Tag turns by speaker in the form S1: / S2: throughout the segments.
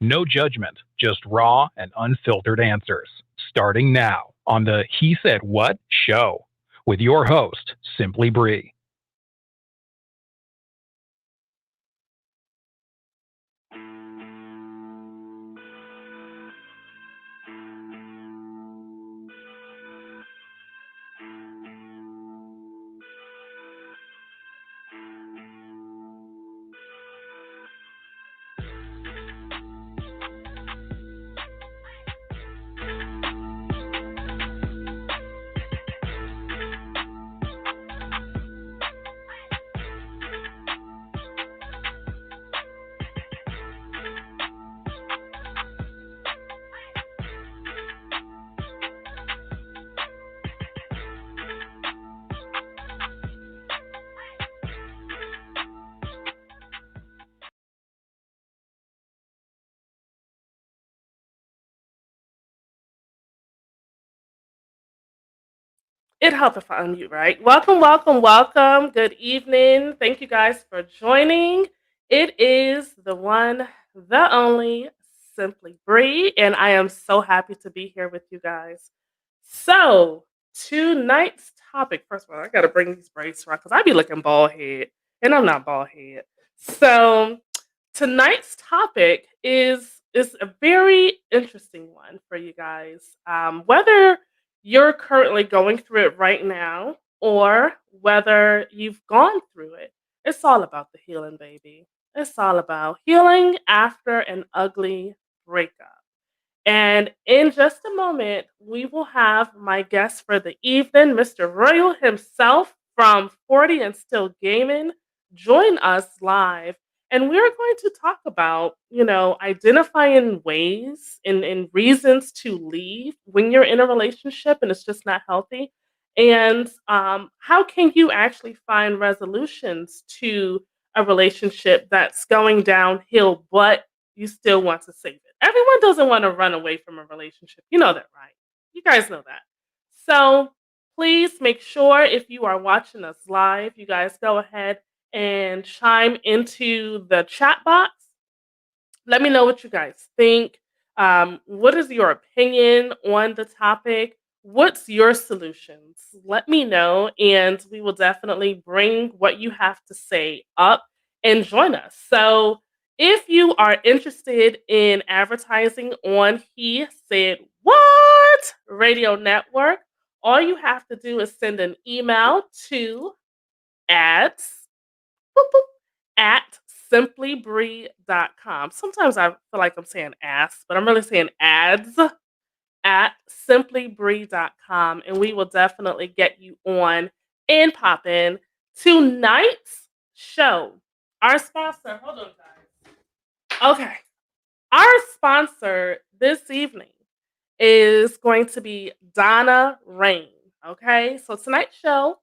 S1: No judgment, just raw and unfiltered answers. Starting now on the He Said What show with your host, Simply Bree.
S2: It helped if I unmute, right? Welcome, welcome, welcome. Good evening. Thank you guys for joining. It is the one, the only, Simply Bree, and I am so happy to be here with you guys. So, tonight's topic, first of all, I got to bring these braids around because I be looking bald head, and I'm not bald head. So, tonight's topic is a very interesting one for you guys. Whether you're currently going through it right now or whether you've gone through it, it's all about the healing, baby. It's all about healing after an ugly breakup. And in just a moment, we will have my guest for the evening, Mr. Royal himself from 40 and Still Gaming, join us live. And we're going to talk about, identifying ways and reasons to leave when you're in a relationship and it's just not healthy. And how can you actually find resolutions to a relationship that's going downhill, but you still want to save it. Everyone doesn't want to run away from a relationship. You know that, right? You guys know that. So please make sure if you are watching us live, you guys go ahead and chime into the chat box. Let me know what you guys think. What is your opinion on the topic? What's your solutions? Let me know, and we will definitely bring what you have to say up and join us. So, if you are interested in advertising on He Said What Radio Network, all you have to do is send an email to ads boop, boop, at simplybree.com. Sometimes I feel like I'm saying ass, but I'm really saying ads at simplybree.com. And we will definitely get you on and pop in. Tonight's show, our sponsor, hold on, guys. Okay. Our sponsor this evening is going to be Donna Rain. Okay. So tonight's show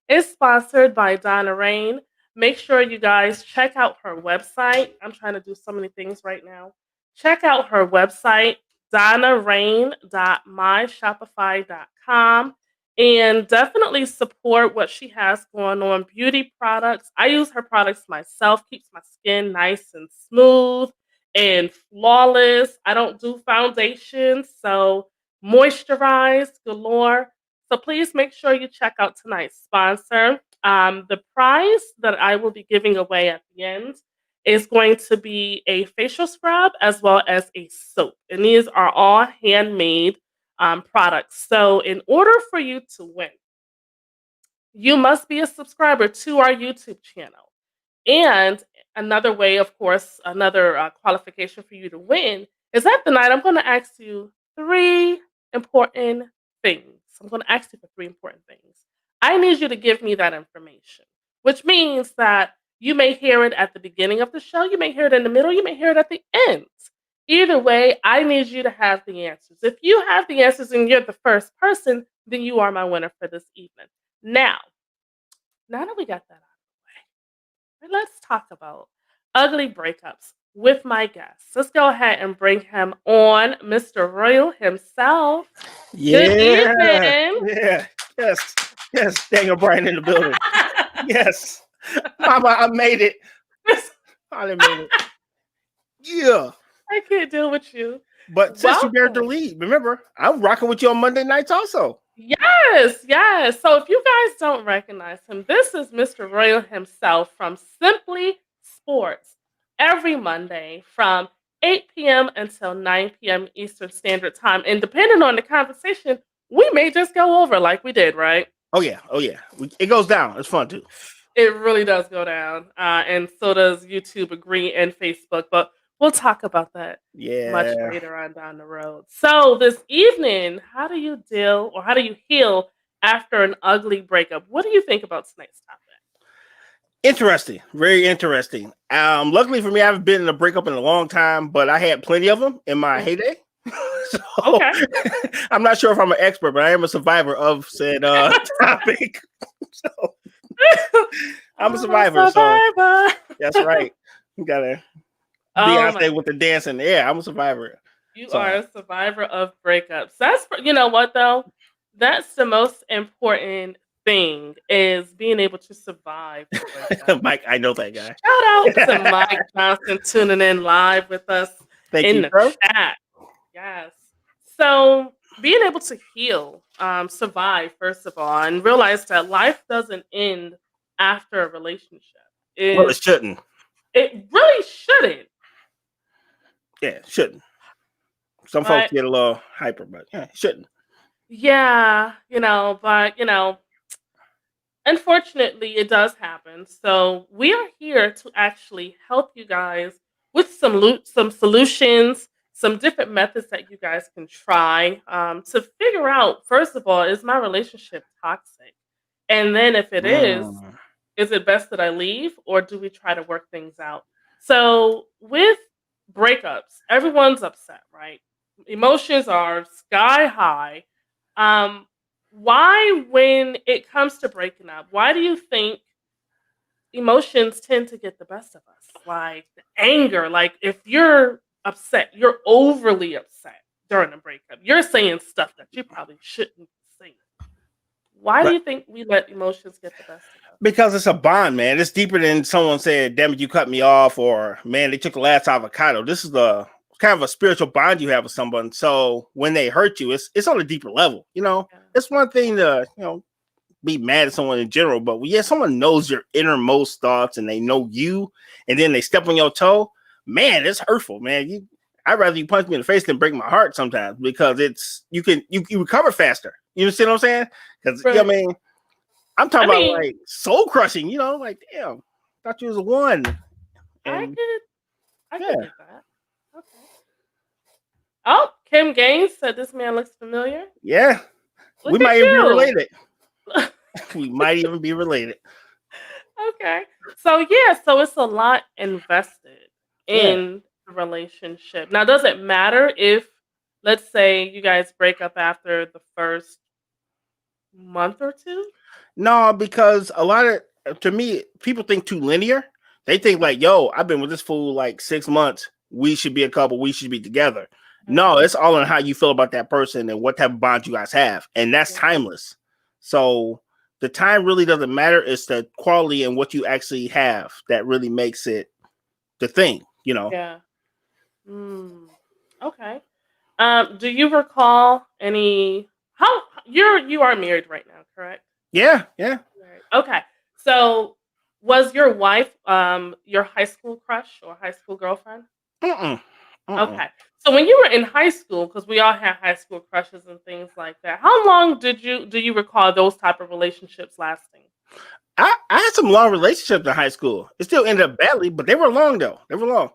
S2: is sponsored by Donna Rain. Make sure you guys check out her website. I'm trying to do so many things right now. Check out her website, donnarain.myshopify.com, and definitely support what she has going on. Beauty products. I use her products myself, keeps my skin nice and smooth and flawless. I don't do foundation, so moisturized galore. So please make sure you check out tonight's sponsor. The prize that I will be giving away at the end is going to be a facial scrub as well as a soap. And these are all handmade products. So in order for you to win, you must be a subscriber to our YouTube channel. And another way, of course, another qualification for you to win is at the night, I'm going to ask you three important things. I'm going to ask you for three important things. I need you to give me that information, which means that you may hear it at the beginning of the show, you may hear it in the middle, you may hear it at the end. Either way, I need you to have the answers. If you have the answers and you're the first person, then you are my winner for this evening. Now that we got that let's talk about ugly breakups with my guest. Let's go ahead and bring him on, Mr. Royal himself. Good
S3: Yeah,
S2: evening.
S3: yeah, yes, yes. Daniel Bryan in the building. Yes, Mama, I made it. I done made it. Yeah.
S2: I can't deal with you.
S3: But since you dared to
S2: Welcome.
S3: lead, remember, I'm rocking with you on Monday nights also.
S2: Yes, yes. So if you guys don't recognize him, this is Mr. Royal himself from Simply Sports every Monday from 8 p.m. until 9 p.m. Eastern Standard Time. And depending on the conversation, we may just go over like we did, right?
S3: Oh yeah. It goes down. It's fun too.
S2: It really does go down. And so does YouTube agree and Facebook. But we'll talk about that much
S3: Yeah.
S2: later on down the road. So this evening, how do you deal or how do you heal after an ugly breakup? What do you think about tonight's topic?
S3: Interesting. Very interesting. Luckily for me, I haven't been in a breakup in a long time, but I had plenty of them in my heyday. So
S2: Okay.
S3: I'm not sure if I'm an expert, but I am a survivor of said topic. So I'm a survivor. So that's right. You gotta
S2: Oh my,
S3: Beyonce with the dancing. Yeah, I'm a survivor.
S2: you
S3: So
S2: are a survivor of breakups. You know what though? That's the most important thing is being able to survive the breakup.
S3: Mike, I know that guy.
S2: Shout out to Mike Johnson tuning in live with us
S3: Thank
S2: in
S3: you,
S2: the
S3: bro.
S2: chat. Yes. So being able to heal, survive first of all, and realize that life doesn't end after a relationship.
S3: Well, it
S2: Is
S3: shouldn't.
S2: it really shouldn't?
S3: Yeah, it shouldn't. Some folks
S2: But
S3: get a little hyper, but yeah, it shouldn't.
S2: yeah, unfortunately, it does happen. So we are here to actually help you guys with some solutions, some different methods that you guys can try to figure out. First of all, is my relationship toxic? And then, if it
S3: Mm.
S2: is it best that I leave, or do we try to work things out? So with breakups, everyone's upset, right? Emotions are sky high. Um, why, when it comes to breaking up, why do you think emotions tend to get the best of us? Like the anger, like if you're upset, you're overly upset during a breakup. You're saying stuff that you probably shouldn't be saying. Why do
S3: Right.
S2: you think we let emotions get the best of us?
S3: Because it's a bond, man. It's deeper than someone said, "Damn it, you cut me off," or "Man, they took the last avocado." This is the kind of a spiritual bond you have with someone. So when they hurt you, it's on a deeper level.
S2: Yeah.
S3: It's one thing to be mad at someone in general, but yeah, someone knows your innermost thoughts and they know you, and then they step on your toe. Man, it's hurtful, man. I'd rather you punch me in the face than break my heart sometimes because you recover faster. You see what I'm saying? Because
S2: Right.
S3: I'm talking
S2: I
S3: about
S2: mean,
S3: like soul crushing. Like damn, thought you was a one,
S2: I
S3: and
S2: could I
S3: yeah,
S2: could get that. Okay. Oh, Kim Gaines said this man looks familiar.
S3: yeah, we
S2: Look
S3: might
S2: at
S3: even be
S2: you.
S3: related. We might even be related.
S2: Okay. So it's a lot invested
S3: Yeah.
S2: in the relationship. Now, does it matter if, let's say, you guys break up after the first month or two?
S3: No, because a lot of to me, people think too linear. They think like, yo, I've been with this fool like 6 months. We should be a couple. We should be together. No, it's all on how you feel about that person and what type of bond you guys have, and that's
S2: Yeah.
S3: timeless. So the time really doesn't matter. It's the quality and what you actually have that really makes it the thing.
S2: Yeah. Mm. Okay. Do you recall any? How you are married right now, correct?
S3: Yeah, yeah.
S2: Married. Okay. So was your wife your high school crush or high school girlfriend?
S3: Mm-mm. Mm-mm.
S2: Okay. So when you were in high school, because we all had high school crushes and things like that, how long do you recall those type of relationships lasting?
S3: I had some long relationships in high school. It still ended up badly, but they were long though. They were long.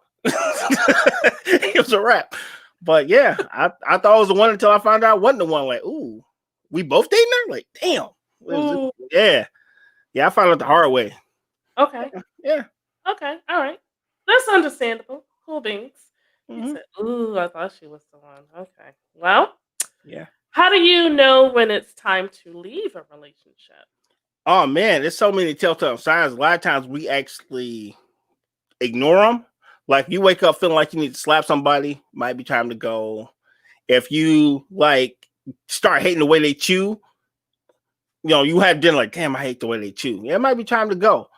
S3: It was a wrap. But yeah, I thought it was the one until I found out I wasn't the one. Like, ooh, we both dating her? Like, damn.
S2: Ooh,
S3: Yeah. Yeah, I found out the hard way.
S2: okay.
S3: Yeah.
S2: Okay. All right. That's understandable. Cool beans. He
S3: Hmm.
S2: said, "Ooh, I thought she was the one." Okay. Well,
S3: Yeah.
S2: how do you know when it's time to leave a relationship?
S3: Oh man, there's so many telltale signs. A lot of times we actually ignore them. Like you wake up feeling like you need to slap somebody, might be time to go. If you like start hating the way they chew, you have dinner like, damn, I hate the way they chew. Yeah, it might be time to go.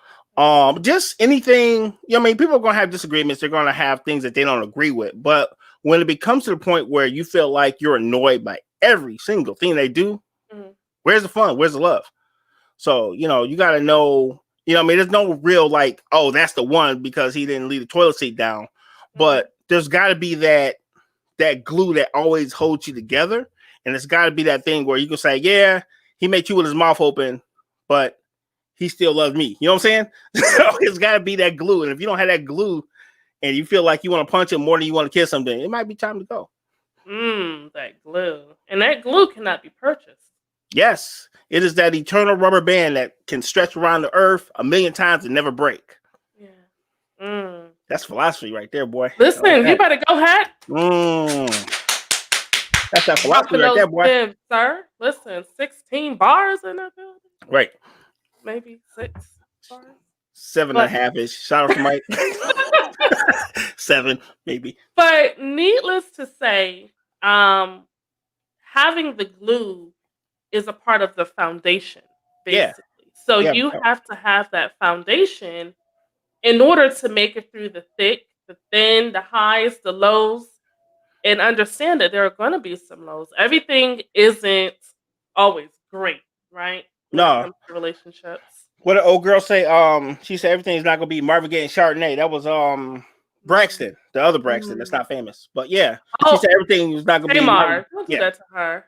S3: Just anything. I mean, people are gonna have disagreements. They're gonna have things that they don't agree with. But when it becomes to the point where you feel like you're annoyed by every single thing they do,
S2: Mhm.
S3: where's the fun? Where's the love? So, you got to know, I mean, there's no real like, oh, that's the one because he didn't leave the toilet seat down. But there's got to be that glue that always holds you together. And it's got to be that thing where you can say, yeah, he made you with his mouth open, but he still loves me. You know what I'm saying? So it's got to be that glue. And if you don't have that glue and you feel like you want to punch him more than you want to kiss him, then it might be time to go.
S2: That glue. And that glue cannot be purchased.
S3: Yes, it is that eternal rubber band that can stretch around the earth 1,000,000 times and never break.
S2: Yeah.
S3: That's philosophy right there, boy.
S2: Listen,
S3: like
S2: you better go ahead.
S3: That's that philosophy right there, boy.
S2: Tips, sir. Listen, 16 bars in that building.
S3: Right.
S2: Maybe 6 bars.
S3: 7.5-ish. Shout out to Mike. 7, maybe.
S2: But needless to say, having the glue is a part of the foundation, basically. So you have to have that foundation in order to make it through the thick, the thin, the highs, the lows, and understand that there are going to be some lows. Everything isn't always great, right? When it comes to relationships.
S3: What did old girl say? She said everything's not gonna be Marvin Gaye and Chardonnay. That was Braxton, the other Braxton that's not famous. But yeah, she said everything was not gonna be
S2: Tamar. Don't do that to her.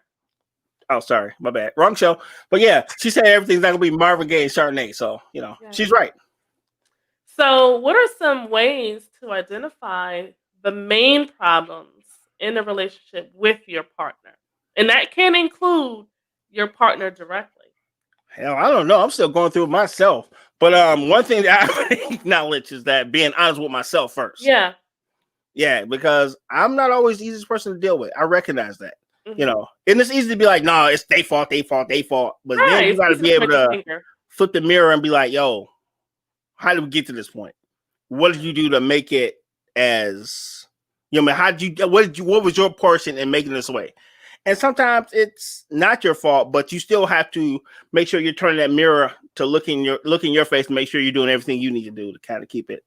S3: Oh, sorry, my bad. Wrong show. But yeah, she said everything's not gonna be Marvin Gaye and Chardonnay. So she's right.
S2: So, what are some ways to identify the main problems in a relationship with your partner? And that can include your partner directly.
S3: Hell, I don't know. I'm still going through it myself. But one thing that I acknowledge is that being honest with myself first.
S2: Yeah.
S3: Yeah, because I'm not always the easiest person to deal with. I recognize that. And it's easy to be like, no, it's their fault. But then you got to be able to flip the mirror and be like, yo, how did we get to this point? What did you do to make it as, what was your portion in making this way? And sometimes it's not your fault, but you still have to make sure you're turning that mirror to look in your face and make sure you're doing everything you need to do to kind of keep it,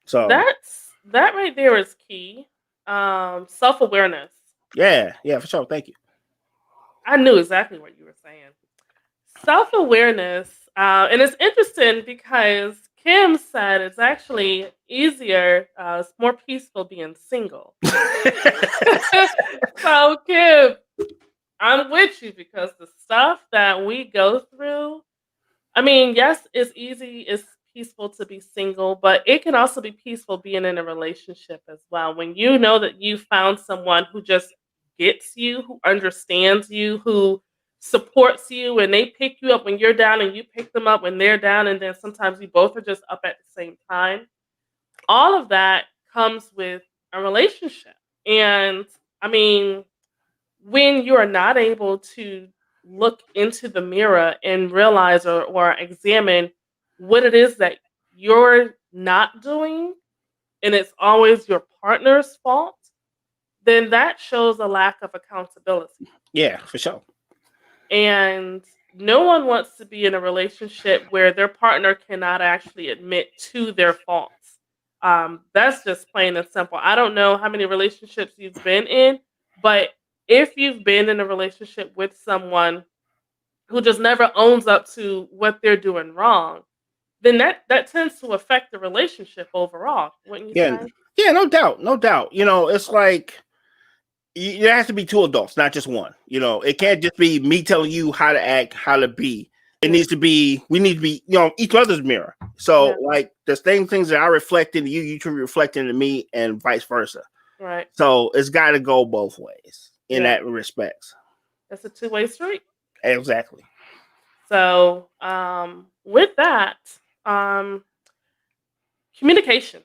S3: So
S2: that right there is key. Self-awareness.
S3: Yeah, for sure. Thank you.
S2: I knew exactly what you were saying. Self-awareness, and it's interesting because Kim said it's actually easier, it's more peaceful being single. So, Kim, I'm with you because the stuff that we go through, I mean, yes, it's peaceful to be single, but it can also be peaceful being in a relationship as well. When you know that you found someone who just gets you, who understands you, who supports you, and they pick you up when you're down and you pick them up when they're down, and then sometimes you both are just up at the same time. All of that comes with a relationship. And I mean, when you're not able to look into the mirror and realize or examine what it is that you're not doing, and it's always your partner's fault, then that shows a lack of accountability.
S3: Yeah, for sure.
S2: And no one wants to be in a relationship where their partner cannot actually admit to their faults. That's just plain and simple. I don't know how many relationships you've been in, but if you've been in a relationship with someone who just never owns up to what they're doing wrong, then that tends to affect the relationship overall, wouldn't you say?
S3: Yeah, no doubt. It's like there has to be two adults, not just one. It can't just be me telling you how to act, how to be. We need to be, each other's mirror. So like the same things that I reflect into you, you can reflect into me and vice versa.
S2: Right.
S3: So it's got to go both ways in that respect.
S2: It's a two-way street.
S3: Exactly.
S2: So with that, communication.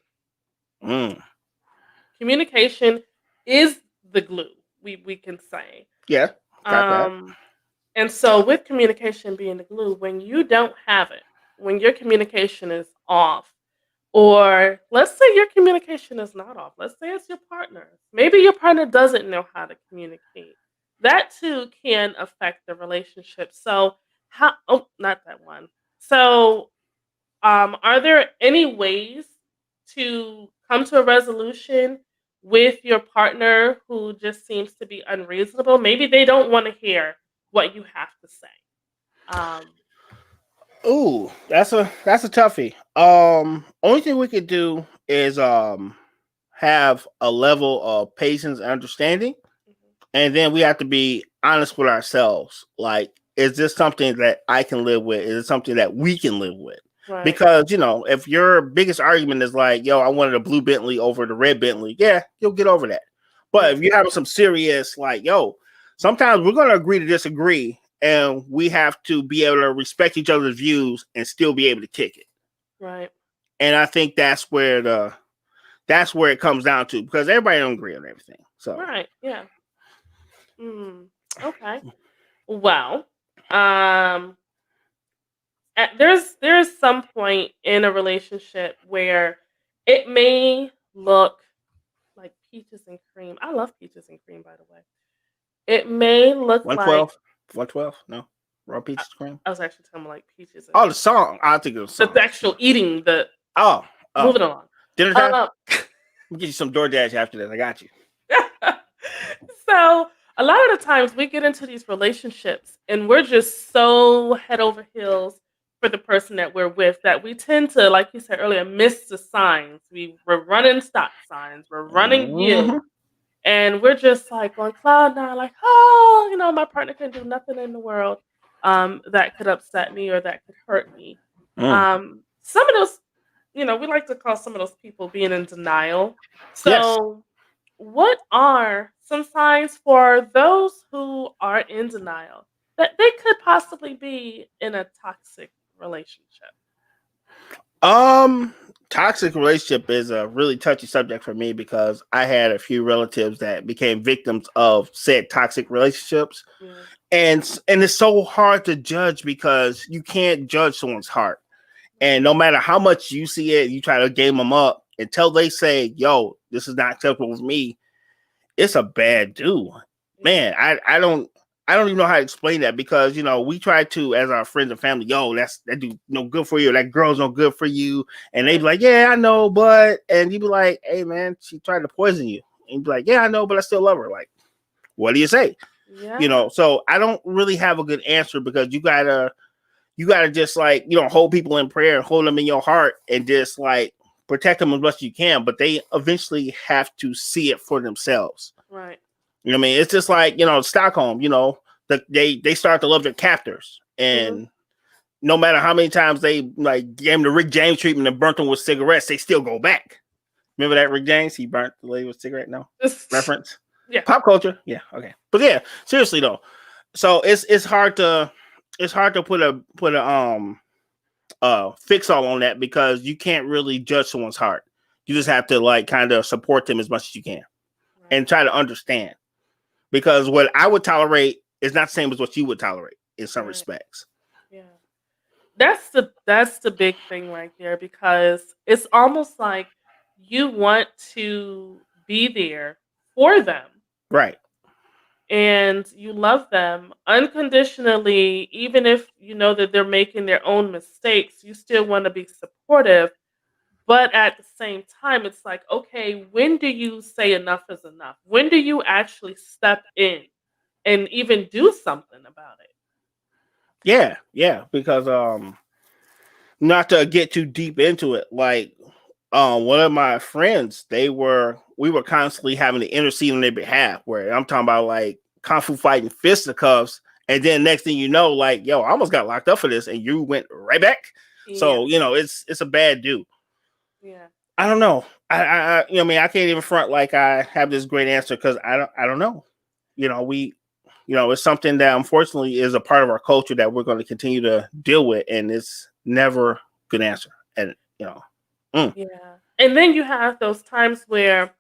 S2: Communication is the glue, we can say.
S3: Yeah.
S2: And so with communication being the glue, when you don't have it, when your communication is off, or let's say your communication is not off, let's say it's your partner. Maybe your partner doesn't know how to communicate. That too can affect the relationship. So not that one. So Are there any ways to come to a resolution with your partner who just seems to be unreasonable? Maybe they don't want to hear what you have to say. Um,
S3: Ooh, that's a toughie. Only thing we could do is have a level of patience and understanding, and then we have to be honest with ourselves. Like, is this something that I can live with? Is it something that we can live with?
S2: right.
S3: Because if your biggest argument is like, "Yo, I wanted a blue Bentley over the red Bentley," yeah, you'll get over that. But
S2: Yeah.
S3: if you're having some serious, like, "Yo," sometimes we're gonna agree to disagree, and we have to be able to respect each other's views and still be able to kick it.
S2: Right.
S3: And I think that's where it comes down to, because everybody don't agree on everything. So
S2: Right. Yeah. Mm, okay. Well, um, there's some point in a relationship where it may look like peaches and cream. I love peaches and cream, by the way. It may look like
S3: 112, 112, no raw
S2: I,
S3: peaches cream.
S2: I was actually talking about like peaches and
S3: Oh, the song. I think it was
S2: the
S3: song.
S2: actual eating. The
S3: Oh, oh,
S2: moving along.
S3: dinner time.
S2: Um,
S3: We'll get you some DoorDash after this. I got you.
S2: so a lot of the times we get into these relationships and we're just so head over heels for the person that we're with that we tend to, like you said earlier, miss the signs. We're running stop signs, we're running yield,
S3: Mm-hmm.
S2: and we're just like on cloud nine, like, oh, my partner can do nothing in the world that could upset me or that could hurt me.
S3: Mm.
S2: Some of those, we like to call some of those people being in denial.
S3: Yes.
S2: So what are some signs for those who are in denial that they could possibly be in a toxic relationship?
S3: Um, Toxic relationship is a really touchy subject for me because I had a few relatives that became victims of said toxic relationships,
S2: Yeah.
S3: and it's so hard to judge because you can't judge someone's heart. And no matter how much you see it, you try to game them up until they say, "Yo, this is not acceptable for me." It's a bad do.
S2: Yeah.
S3: Man, I don't even know how to explain that, because we try to, as our friends and family, "Yo, that dude no good for you, that girl's no good for you," and they be
S2: Right.
S3: like, "Yeah, I know, but," and you be like, "Hey man, she tried to poison you," and you be like, "Yeah, I know, but I still love her." Like, what do you say?
S2: Yeah.
S3: So I don't really have a good answer, because you gotta just, like, hold people in prayer and hold them in your heart and just, like, protect them as much as you can, but they eventually have to see it for themselves.
S2: Right.
S3: You know what I mean? It's just like, Stockholm, they start to love their captors.
S2: Hmm.
S3: And no matter how many times they, like, gave him the Rick James treatment and burnt him with cigarettes, they still go back. Remember that Rick James? He burnt the lady with a cigarette? No? Reference?
S2: Yeah.
S3: Pop culture? Yeah, okay. But yeah, seriously though. So it's hard to put a fix all on that, because you can't really judge someone's heart. You just have to, like, kind of support them as much as you can
S2: Right.
S3: and try to understand, because what I would tolerate is not the same as what you would tolerate in some
S2: Right.
S3: respects.
S2: Yeah. That's the big thing right there, because it's almost like you want to be there for them
S3: Right.
S2: and you love them unconditionally, even if you know that they're making their own mistakes, you still want to be supportive. But at the same time, it's like, okay, when do you say enough is enough? When do you actually step in and even do something about it?
S3: Yeah, yeah. Because not to get too deep into it, like, one of my friends, we were constantly having to intercede on their behalf, where I'm talking about, like, kung fu fighting fisticuffs, and then next thing you know, like, "Yo, I almost got locked up for this," and you went right back.
S2: Yeah,
S3: So it's a bad do.
S2: yeah,
S3: I don't know. I mean, I can't even front like I have this great answer, because I don't know. We, it's something that unfortunately is a part of our culture that we're going to continue to deal with, and it's never good answer. And mm,
S2: yeah. And then you have those times where,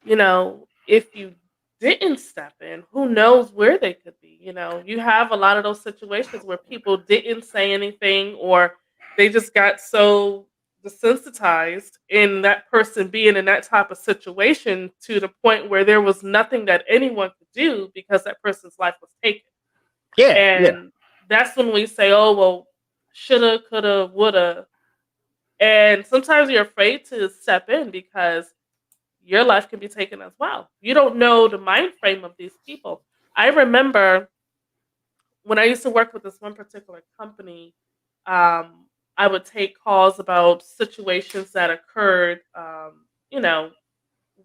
S2: if you didn't step in, who knows where they could be. You have a lot of those situations where people didn't say anything or they just got so desensitized in that person being in that type of situation to the point where there was nothing that anyone could do because that person's life was taken.
S3: yeah, yeah,
S2: And that's when we say, oh, well, shoulda, coulda, woulda. And sometimes you're afraid to step in because your life can be taken as well. You don't know the mind frame of these people. I remember when I used to work with this one particular company, um, I would take calls about situations that occurred. You know,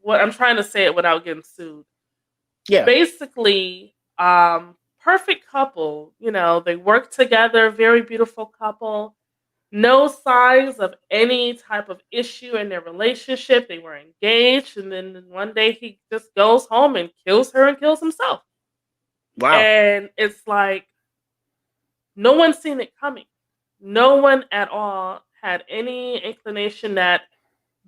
S2: what I'm trying to say it without getting sued.
S3: Yeah.
S2: Basically, perfect couple. You know, they work together, very beautiful couple. No signs of any type of issue in their relationship. They were engaged, and then one day he just goes home and kills her and kills himself.
S3: Wow.
S2: And it's like no one's seen it coming. No one at all had any inclination that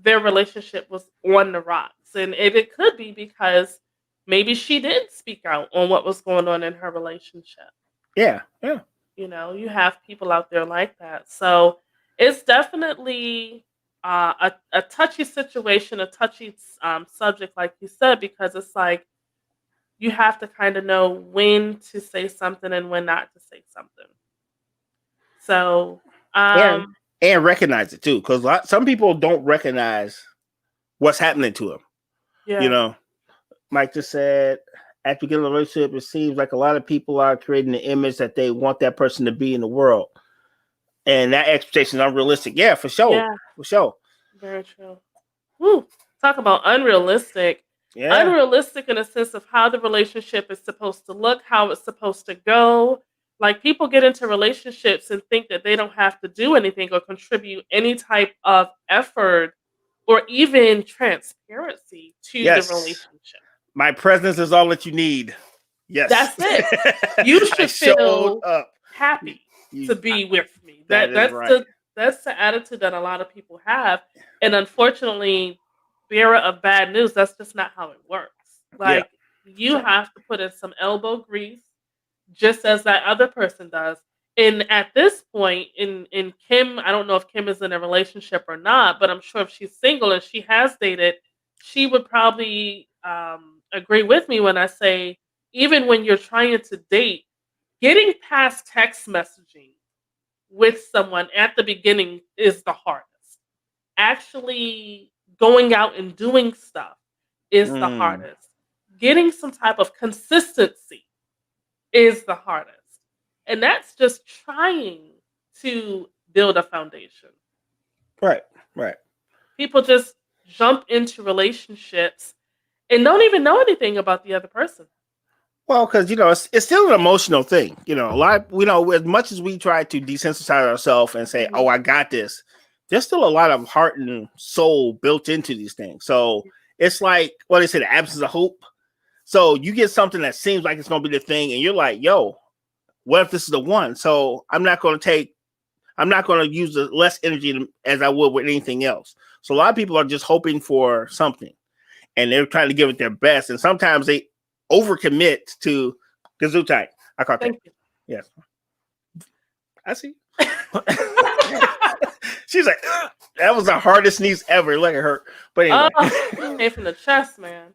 S2: their relationship was on the rocks. And it could be because maybe she did speak out on what was going on in her relationship.
S3: Yeah. Yeah.
S2: You know, you have people out there like that. So it's definitely a touchy situation, a touchy subject, like you said, because it's like you have to kind of know when to say something and when not to say something. So,
S3: And
S2: um,
S3: recognize it too, because some people don't recognize what's happening to them. You
S2: yeah,
S3: know, Mike just said, after you get in a relationship, it seems like a lot of people are creating the image that they want that person to be in the world. And that expectation is unrealistic. Yeah, for sure.
S2: yeah,
S3: For sure.
S2: very true. Woo. Talk about unrealistic.
S3: Yeah.
S2: Unrealistic in a sense of how the relationship is supposed to look, how it's supposed to go. Like people get into relationships and think that they don't have to do anything or contribute any type of effort or even transparency to the
S3: Yes.
S2: relationship.
S3: My presence is all that you need. Yes.
S2: That's it. You
S3: I
S2: should
S3: showed
S2: feel
S3: up.
S2: happy to be with me.
S3: That is
S2: That's
S3: right.
S2: the attitude that a lot of people have, and unfortunately, bearer of bad news. That's just not how it works.
S3: Yeah.
S2: Like you
S3: Sure.
S2: have to put in some elbow grease, just as that other person does. And at this point, in Kim, I don't know if Kim is in a relationship or not, but I'm sure if she's single and she has dated, she would probably agree with me when I say, even when you're trying to date, getting past text messaging with someone at the beginning is the hardest. Actually going out and doing stuff is the
S3: Mm,
S2: hardest. Getting some type of consistency is the hardest. And that's just trying to build a foundation.
S3: right. Right.
S2: People just jump into relationships and don't even know anything about the other person.
S3: Well, because it's still an emotional thing. A lot. As much as we try to desensitize ourselves and say, "Oh,
S2: Mhm.
S3: I got this," there's still a lot of heart and soul built into these things. So it's like what they say, the absence of hope. So you get something that seems like it's going to be the thing, and you're like, "Yo, what if this is the one?" So I'm not going to use the less energy as I would with anything else. So a lot of people are just hoping for something, and they're trying to give it their best, and sometimes they overcommit to Gesundheit. I caught that.
S2: Thank you.
S3: Yes, I see. She's like, "Ugh." That was the hardest sneeze ever. Look at her. But anyway,
S2: Oh, came from the chest, man.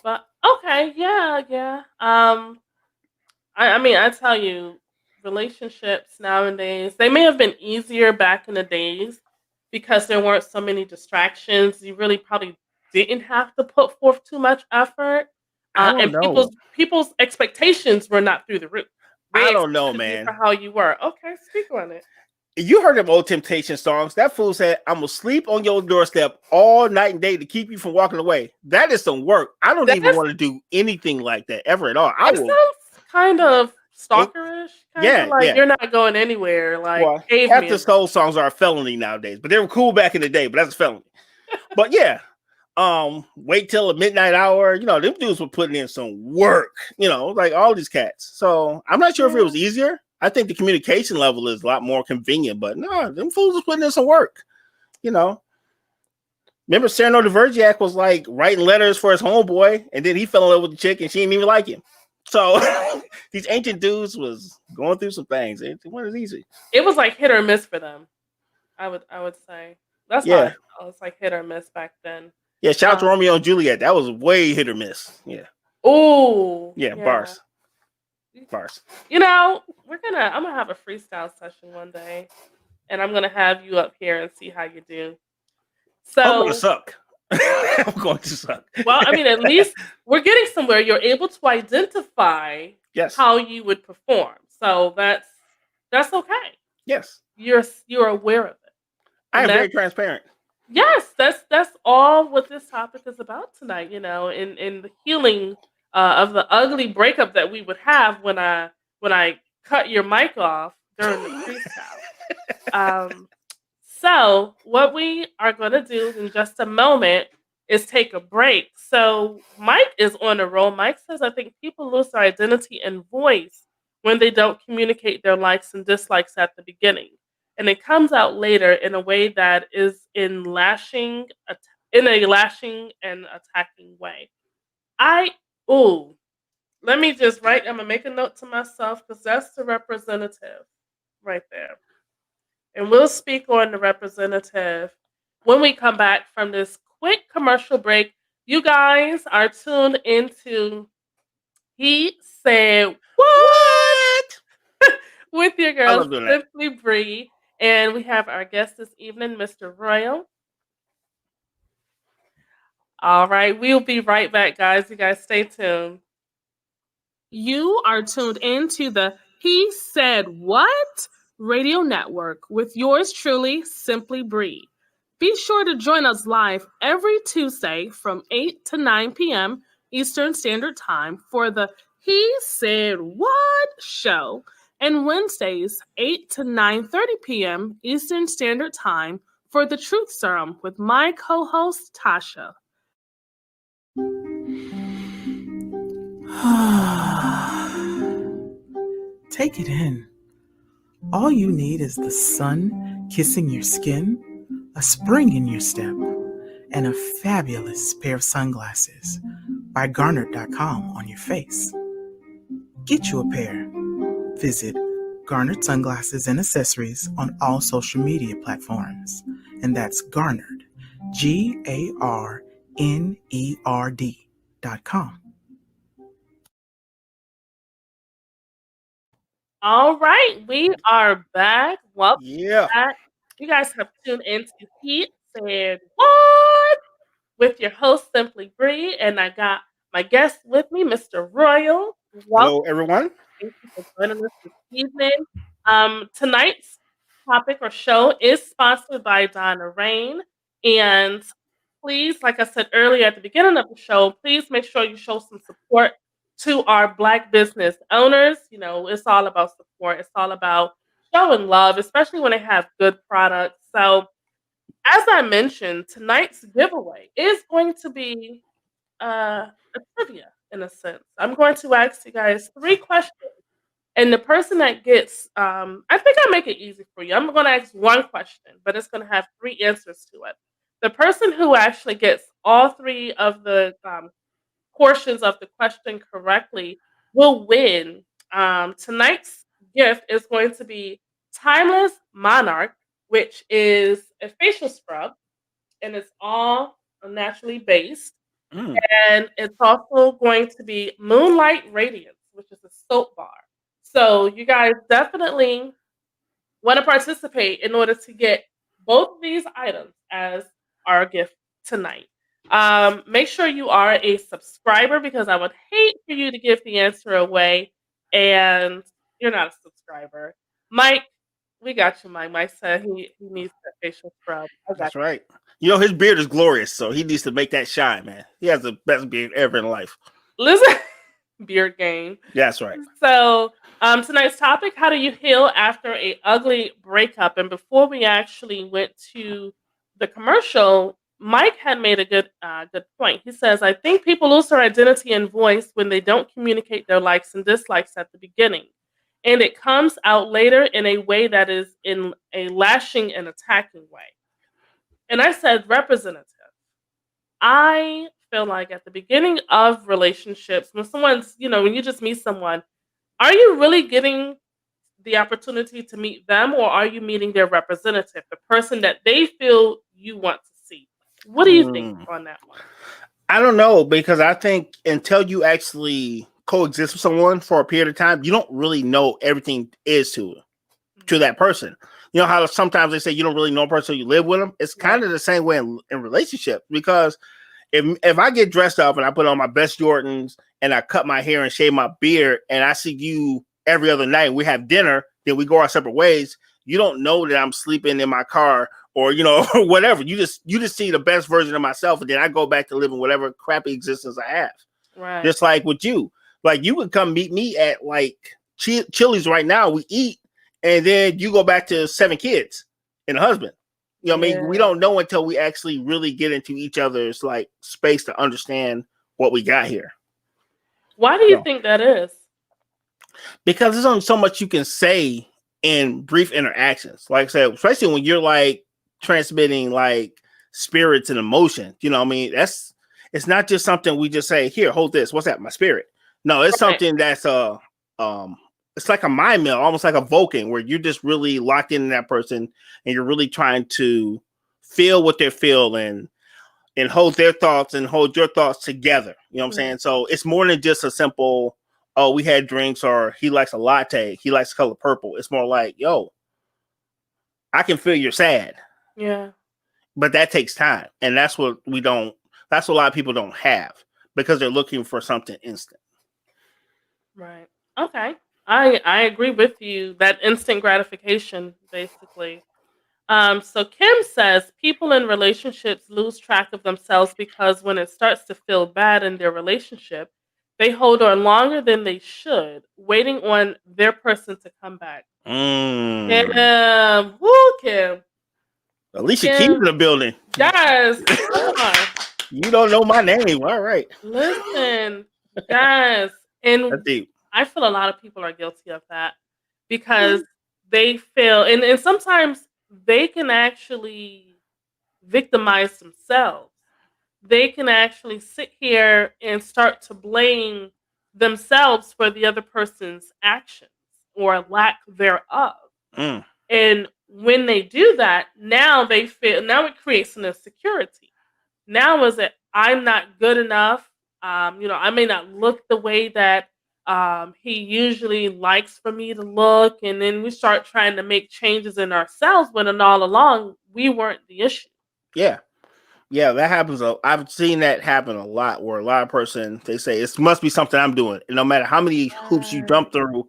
S2: But okay, yeah, yeah. I mean, I tell you, relationships nowadays, they may have been easier back in the days because there weren't so many distractions. You really probably didn't have to put forth too much effort.
S3: I don't
S2: And
S3: know.
S2: people's expectations were not through the roof.
S3: I
S2: They
S3: don't know,
S2: expected you for
S3: man.
S2: how you were. Okay, speak on it.
S3: You heard them old Temptation songs. That fool said, "I'm gonna sleep on your doorstep all night and day to keep you from walking away." That is some work. I don't
S2: That
S3: even
S2: is
S3: want to do anything like that ever at all. I
S2: it
S3: will.
S2: sounds kind of
S3: It,
S2: stalkerish, kind of
S3: yeah,
S2: like
S3: yeah.
S2: you're not going anywhere. Like
S3: Well,
S2: cave
S3: half the
S2: me.
S3: soul songs are a felony nowadays, but they were cool back in the day. But that's a felony. But yeah, wait till the midnight hour. Them dudes were putting in some work. Like all these cats. So I'm not sure if it was easier. I think the communication level is a lot more convenient. But no, them fools was putting in some work. You know. Remember, Cyrano de Bergerac was like writing letters for his homeboy, and then he fell in love with the chick, and she didn't even like him. So these ancient dudes was going through some things. It wasn't easy.
S2: It was like hit or miss for them. I would say that's how I
S3: Yeah,
S2: felt. It's like hit or miss back then.
S3: yeah. Shout out to
S2: Um,
S3: Romeo and Juliet. That was way hit or miss. Yeah,
S2: oh
S3: yeah.
S2: yeah.
S3: Bars.
S2: You know, I'm gonna have a freestyle session one day, and I'm going to have you up here and see how you do.
S3: I'm going to
S2: So,
S3: suck. I'm going to suck.
S2: well, I mean, at least we're getting somewhere. You're able to identify
S3: Yes.
S2: how you would perform. So that's okay.
S3: Yes.
S2: You're aware of it.
S3: I
S2: And
S3: am very
S2: that's
S3: transparent.
S2: yes, that's all what this topic is about tonight, in the healing of the ugly breakup that we would have when I cut your mic off during the freestyle. Um, so what we are going to do in just a moment is take a break. So Mike is on a roll. Mike says, I think people lose their identity and voice when they don't communicate their likes and dislikes at the beginning. And it comes out later in a way that is in a lashing and attacking way. Ooh, let me just write, I'm going to make a note to myself because that's the representative right there. And we'll speak on the representative when we come back from this quick commercial break. You guys are tuned into He Said What with your
S3: I
S2: girl
S3: love doing that.
S2: Simply Bree. And we have our guest this evening, Mr. Royal. All right, we'll be right back, guys. You guys stay tuned. You are tuned into the He Said What radio network with yours truly, Simply Bree. Be sure to join us live every Tuesday from 8 to 9 p.m. Eastern Standard Time for the He Said What show, and Wednesdays 8 to 9:30 p.m. Eastern Standard Time for the Truth Serum with my co-host Tasha.
S4: Take it in. All you need is the sun kissing your skin, a spring in your step, and a fabulous pair of sunglasses by Garnet.com on your face. Get you a pair. Visit Garnet Sunglasses and Accessories on all social media platforms. And that's Garnet, GARNERD.com.
S2: All right, we are back. Welcome
S3: Yeah.
S2: back. You guys have tuned into He Said What with your host Simply Bree, and I got my guest with me, Mr. Royal. Welcome.
S3: Hello, everyone.
S2: Thank you for joining us this evening. Tonight's topic or show is sponsored by Donna Rain, and please, like I said earlier at the beginning of the show, please make sure you show some support to our Black business owners. It's all about support. It's all about showing love, especially when they have good products. So, as I mentioned, tonight's giveaway is going to be a trivia in a sense. I'm going to ask you guys 3 questions. And the person that gets, I think I'll make it easy for you. I'm going to ask 1 question, but it's going to have 3 answers to it. The person who actually gets all 3 of the portions of the question correctly will win. Tonight's gift is going to be Timeless Monarch, which is a facial scrub, and it's all naturally based.
S3: Mm.
S2: And it's also going to be Moonlight Radiance, which is a soap bar. So you guys definitely want to participate in order to get both of these items as our gift tonight. Make sure you are a subscriber because I would hate for you to give the answer away and you're not a subscriber. Mike, we got you, Mike. Mike said he needs a facial scrub. I got
S3: That's
S2: you.
S3: right. His beard is glorious, so he needs to make that shine, man. He has the best beard ever in life.
S2: Listen, beard game.
S3: That's right.
S2: So tonight's topic: how do you heal after a ugly breakup? And before we actually went to the commercial, Mike had made a good point. He says, "I think people lose their identity and voice when they don't communicate their likes and dislikes at the beginning, and it comes out later in a way that is in a lashing and attacking way." And I said, representative. I feel like at the beginning of relationships, when you just meet someone, are you really getting the opportunity to meet them, or are you meeting their representative, the person that they feel you want to see? What do you think on that one?
S3: I don't know, because I think until you actually coexist with someone for a period of time, you don't really know everything is to that person. You know how sometimes they say you don't really know a person, you live with them. It's kind of the same way in relationships, because if I get dressed up and I put on my best Jordans and I cut my hair and shave my beard and I see you every other night and we have dinner, then we go our separate ways. You don't know that I'm sleeping in my car or, you know, or whatever. You just see the best version of myself, and then I go back to living whatever crappy existence I have.
S2: Right.
S3: Just like with you. Like, you would come meet me at like Chili's right now. We eat, and then you go back to 7 kids and a husband. You know what I mean? We don't know until we actually really get into each other's like space to understand what we got here.
S2: Why do you think that is?
S3: Because there's only so much you can say in brief interactions. Like I said, especially when you're like transmitting like spirits and emotion. You know what I mean? It's not just something we just say, here, hold this. What's that? My spirit. No, it's something that's it's like a mind meld, almost like a Vulcan, where you're just really locked into that person and you're really trying to feel what they feel and hold their thoughts and hold your thoughts together. You know what I'm saying? So it's more than just a simple, oh, we had drinks, or he likes a latte, he likes the color purple. It's more like, yo, I can feel you're sad.
S2: Yeah.
S3: But that takes time. And that's what that's what a lot of people don't have, because they're looking for something instant.
S2: Right. Okay. I agree with you. That instant gratification, basically. So Kim says people in relationships lose track of themselves because when it starts to feel bad in their relationship, they hold on longer than they should, waiting on their person to come back. Kim, woo, Kim.
S3: Alicia Keys in the building.
S2: Yes. Come on.
S3: You don't know my name. All right.
S2: Listen. Yes. And
S3: that's deep.
S2: I feel a lot of people are guilty of that because they feel, and sometimes they can actually victimize themselves. They can actually sit here and start to blame themselves for the other person's actions or lack thereof. And when they do that, now it creates an insecurity. Now is it, I'm not good enough. I may not look the way that he usually likes for me to look, and then we start trying to make changes in ourselves when all along we weren't the issue.
S3: Yeah, that happens. I've seen that happen a lot, where a lot of person, they say it must be something I'm doing, and no matter how many hoops you jump through,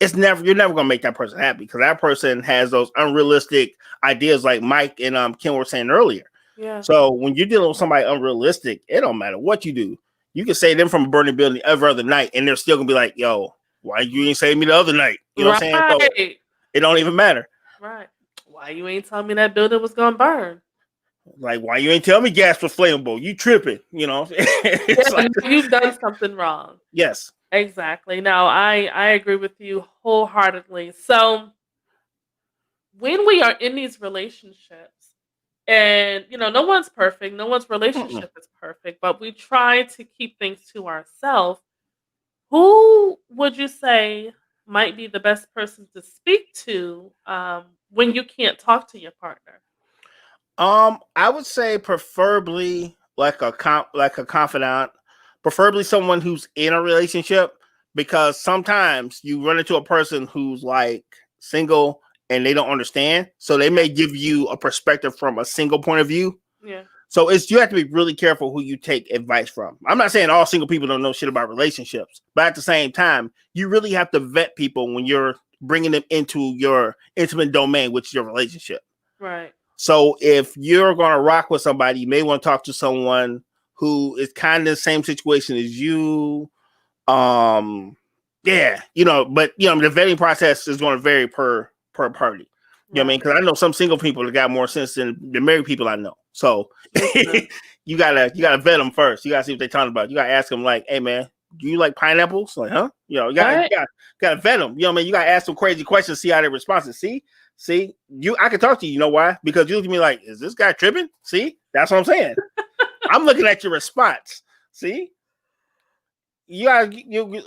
S3: you're never gonna make that person happy, because that person has those unrealistic ideas, like Mike and Kim were saying earlier.
S2: Yeah.
S3: So when you're dealing with somebody unrealistic, it don't matter what you do. You can save them from a burning building every other night, and they're still gonna be like, "Yo, why you ain't save me the other night?" You know what I'm saying? So it don't even matter.
S2: Right. Why you ain't telling me that building was gonna burn?
S3: Like, why you ain't tell me gas was flammable? You tripping? You know?
S2: You've done something wrong.
S3: Yes.
S2: Exactly. No, I agree with you wholeheartedly. So when we are in these relationships, and no one's perfect, no one's relationship is perfect, but we try to keep things to ourselves. Who would you say might be the best person to speak to when you can't talk to your partner?
S3: I would say preferably like a confidant, preferably someone who's in a relationship, because sometimes you run into a person who's like single and they don't understand, so they may give you a perspective from a single point of view.
S2: Yeah.
S3: So you have to be really careful who you take advice from. I'm not saying all single people don't know shit about relationships, but at the same time, you really have to vet people when you're bringing them into your intimate domain, which is your relationship.
S2: Right.
S3: So if you're going to rock with somebody, you may want to talk to someone who is kind of the same situation as you. But the vetting process is going to vary per party. You know what I mean? Because I know some single people that got more sense than the married people I know. So you gotta vet them first. You gotta see what they're talking about. You gotta ask them like, "Hey man, do you like pineapples?" Like, huh? You gotta vet them. You know what I mean? You gotta ask them crazy questions, see how their responses. See, I can talk to you. You know why? Because you look at me like, "Is this guy tripping?" See, that's what I'm saying. I'm looking at your response. See, you're looking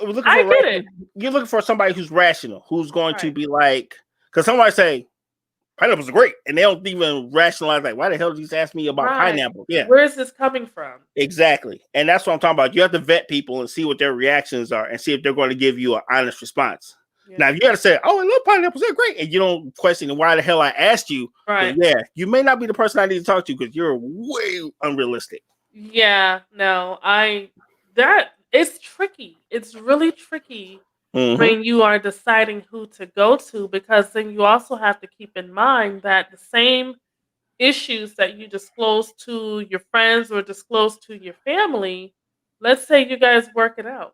S3: for somebody who's rational, who's going to be like, because somebody say pineapples are great, and they don't even rationalize like, why the hell did you ask me about pineapple? Yeah,
S2: where is this coming from?
S3: Exactly, and that's what I'm talking about. You have to vet people and see what their reactions are, and see if they're going to give you an honest response.
S2: Yeah.
S3: Now, if you gotta say, "Oh, I love pineapples, they're great," and you don't question why the hell I asked you,
S2: Right.
S3: then yeah, you may not be the person I need to talk to because you're way unrealistic.
S2: Yeah, no, that it's tricky. It's really tricky
S3: Mm-hmm.
S2: when you are deciding who to go to, because then you also have to keep in mind that the same issues that you disclose to your friends or disclose to your family, let's say you guys work it out.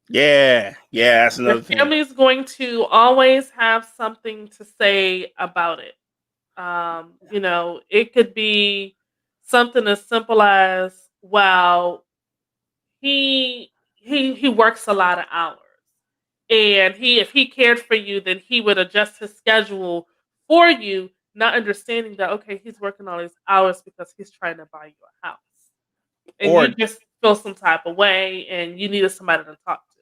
S3: Yeah, that's
S2: Your
S3: another thing.
S2: family is going to always have something to say about it. It could be something as simple as, well, he works a lot of hours, and if he cared for you, then he would adjust his schedule for you, not understanding that, okay, he's working all these hours because he's trying to buy you a house, and you
S3: Or
S2: just feel some type of way, and you needed somebody to talk to.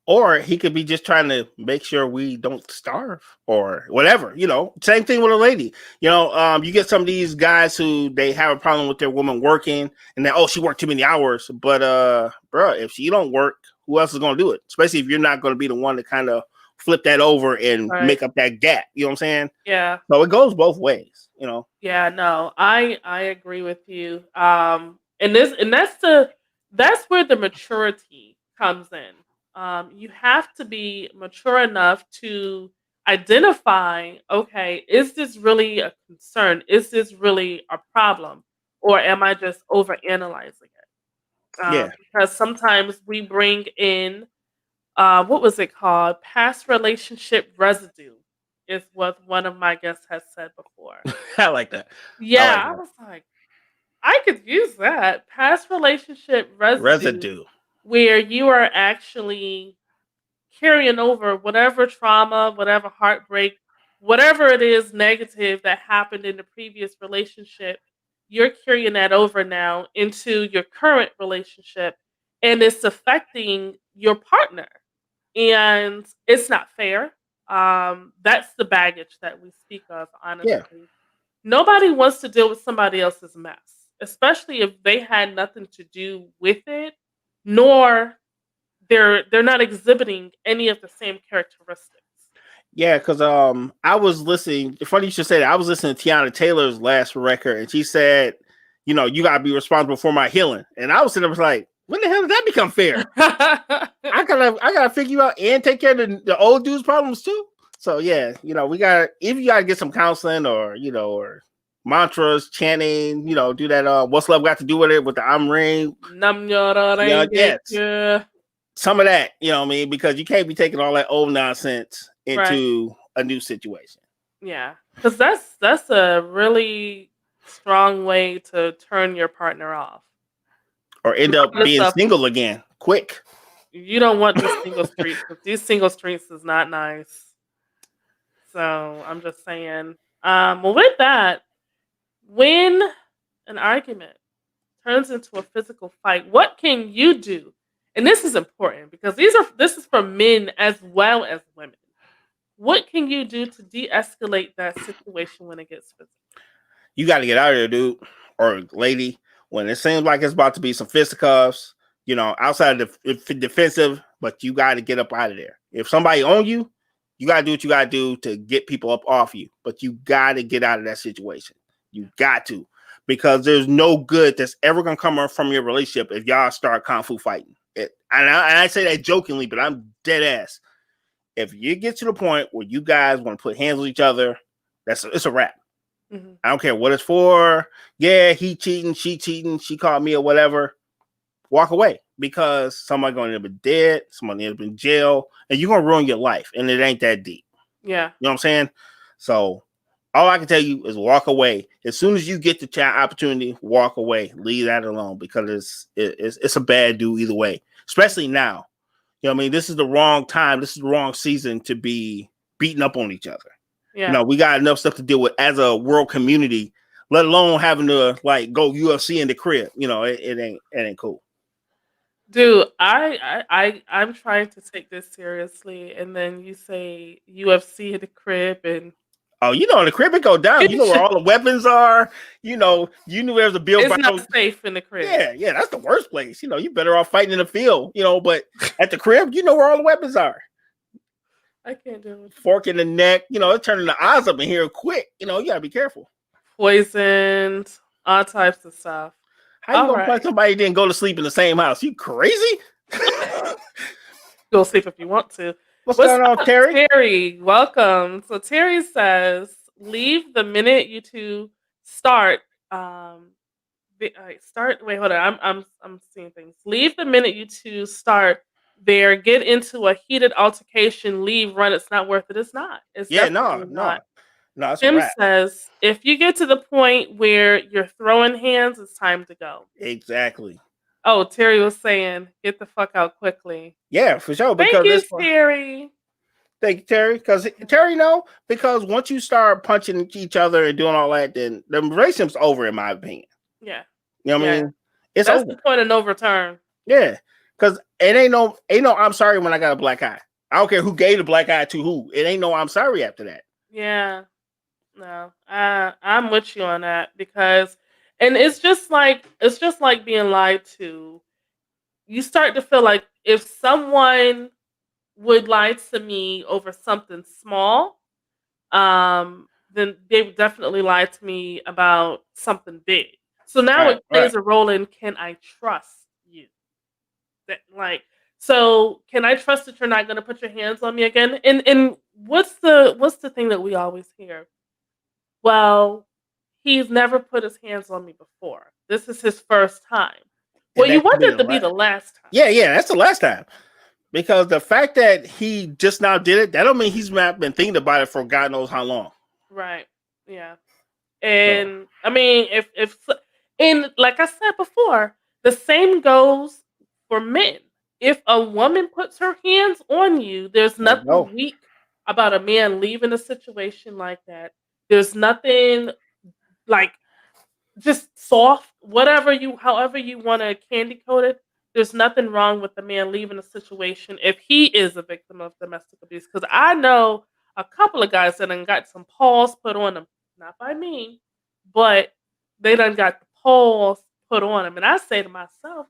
S3: or he could be just trying to make sure we don't starve or whatever. Same thing with a lady. You get some of these guys who they have a problem with their woman working, and then, oh, she worked too many hours. But bro, if she don't work, who else is gonna do it? Especially if you're not gonna be the one to kind of flip that over and
S2: Right.
S3: make up that gap. You know what I'm saying?
S2: Yeah.
S3: So it goes both ways.
S2: Yeah, no, I agree with you. And that's where the maturity comes in. You have to be mature enough to identify, okay, is this really a concern? Is this really a problem? Or am I just overanalyzing it?
S3: Yeah.
S2: Because sometimes we bring in, what was it called? Past relationship residue is what one of my guests has said before.
S3: I like that. I like
S2: Yeah, I
S3: that.
S2: was like, I could use that. Past relationship residue,
S3: Residue.
S2: where you are actually carrying over whatever trauma, whatever heartbreak, whatever it is negative that happened in the previous relationship, you're carrying that over now into your current relationship, and it's affecting your partner. And it's not fair. That's the baggage that we speak of,
S3: Yeah.
S2: honestly. Nobody wants to deal with somebody else's mess, especially if they had nothing to do with it, nor they're not exhibiting any of the same characteristics.
S3: Yeah, because I was listening. Funny you should say that. I was listening to Tiana Taylor's last record, and she said, you gotta be responsible for my healing. And I was sitting there was like, when the hell did that become fair? I gotta figure you out and take care of the old dude's problems too. So yeah, if you gotta get some counseling or mantras, chanting, do that. What's love got to do with it with the I'm ring? Yes,
S2: Yeah.
S3: some of that. You know what I mean? Because you can't be taking all that old nonsense
S2: Right.
S3: into a new situation.
S2: Yeah, because that's a really strong way to turn your partner off.
S3: Or end up being
S2: Regardless of,
S3: single again quick.
S2: you don't want the single streets, because these single streets is not nice. So I'm just saying. Well, with that, when an argument turns into a physical fight, what can you do? And this is important because this is for men as well as women. What can you do to de-escalate that situation when it gets physical?
S3: You got to get out of there, dude or lady. When it seems like it's about to be some fisticuffs, outside of the defensive, but you got to get up out of there. If somebody on you, you got to do what you got to do to get people up off you. But you got to get out of that situation. You got to, because there's no good that's ever going to come from your relationship if y'all start kung fu fighting. And I say that jokingly, but I'm dead ass. If you get to the point where you guys want to put hands on each other, it's a wrap.
S2: Mm-hmm.
S3: I don't care what it's for. Yeah, he cheating, she caught me or whatever. Walk away, because somebody's going to end up dead, somebody end up in jail, and you're going to ruin your life, and it ain't that deep.
S2: Yeah.
S3: You know what I'm saying? So all I can tell you is walk away. As soon as you get the opportunity, walk away. Leave that alone, because it's a bad do either way, especially now. You know what I mean? This is the wrong time. This is the wrong season to be beating up on each other.
S2: Yeah.
S3: We got enough stuff to deal with as a world community, let alone having to go UFC in the crib. It ain't cool.
S2: Dude, I'm trying to take this seriously, and then you say UFC at the crib, and
S3: Oh, the crib it go down. You know where all the weapons are. You knew there's a Bill.
S2: It's not safe in the crib.
S3: Yeah, that's the worst place. You better off fighting in the field. But at the crib, you know where all the weapons are.
S2: I can't do it.
S3: Fork in the neck. It's turning the eyes up in here quick. You gotta be careful.
S2: Poisoned, all types of stuff.
S3: How you
S2: All
S3: gonna punch
S2: right.
S3: somebody that didn't go to sleep in the same house? You crazy?
S2: Go sleep if you want to.
S3: What's
S2: What's
S3: going on,
S2: up,
S3: Terry?
S2: Terry? Welcome. So Terry says, leave the minute you two start. Start. Wait, hold on. I'm seeing things. Leave the minute you two start there. Get into a heated altercation. Leave. Run. It's not worth it. It's not. It's
S3: Yeah, no,
S2: definitely
S3: no,
S2: not.
S3: no, it's a
S2: Tim
S3: wrap.
S2: says, if you get to the point where you're throwing hands, it's time to go.
S3: Exactly.
S2: Oh, Terry was saying, get the fuck out quickly.
S3: Yeah, for sure.
S2: Thank
S3: Because
S2: you, Terry.
S3: thank you, Terry. Because Terry, because once you start punching each other and doing all that, then the relationship's over, in my opinion.
S2: Yeah.
S3: You know what I
S2: Yeah.
S3: mean? It's
S2: That's
S3: over.
S2: the point of no return.
S3: Yeah, because it ain't no I'm sorry when I got a black eye. I don't care who gave the black eye to who. It ain't no I'm sorry after that.
S2: Yeah. No. I'm with you on that because and it's just like being lied to. You start to feel like if someone would lie to me over something small, then they would definitely lie to me about something big. So now
S3: Right,
S2: it
S3: right.
S2: plays a role in can I trust you? That so can I trust that you're not gonna put your hands on me again? And what's the thing that we always hear? Well, he's never put his hands on me before. This is his first time. Well,
S3: And
S2: you
S3: that could
S2: want
S3: be
S2: it
S3: the
S2: to be the
S3: last.
S2: last time.
S3: Yeah, that's the last time. Because the fact that he just now did it, that don't mean he's not been thinking about it for God knows how long.
S2: Right. Yeah.
S3: So
S2: And I mean, if and like I said before, the same goes for men. If a woman puts her hands on you, there's
S3: let go.
S2: nothing weak about a man leaving a situation like that. There's nothing like just soft, however you want to candy coat it. There's nothing wrong with the man leaving a situation if he is a victim of domestic abuse. Because I know a couple of guys that done got some paws put on them, not by me, but they done got the paws put on them. And I say to myself,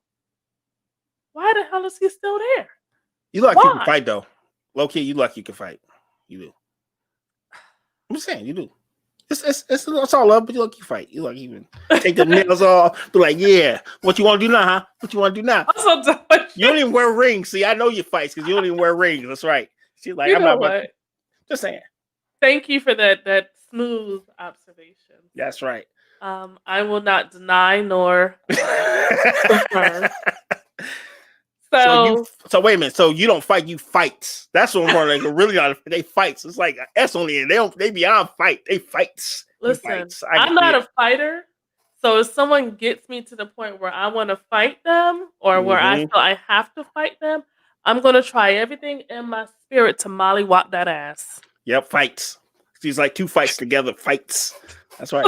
S2: why the hell is he still there?
S3: You like you can
S2: Why?
S3: fight though. Low key, you like you can fight. You do. I'm just saying, you do. It's all love, but you like you fight. You like even take the nails off. Be like, yeah, what you want to do now, huh? What you want to do now?
S2: I'm so done with
S3: You don't even wear rings. See, I know you fights because you don't even wear rings. That's right. She's like,
S2: you
S3: I'm
S2: know
S3: not about
S2: what?
S3: just saying.
S2: Thank you for that smooth observation.
S3: That's right.
S2: I will not deny nor confirm. So
S3: So wait a minute. So you don't fight, you fights. That's what I'm wondering. Like, really not they fights. It's like S on the end. They beyond fight. They fights. You
S2: listen,
S3: fights.
S2: I'm not a fighter. So if someone gets me to the point where I want to fight them or where I feel I have to fight them, I'm gonna try everything in my spirit to mollywop that ass.
S3: Yep, fights. She's like two fights together. Fights. That's right.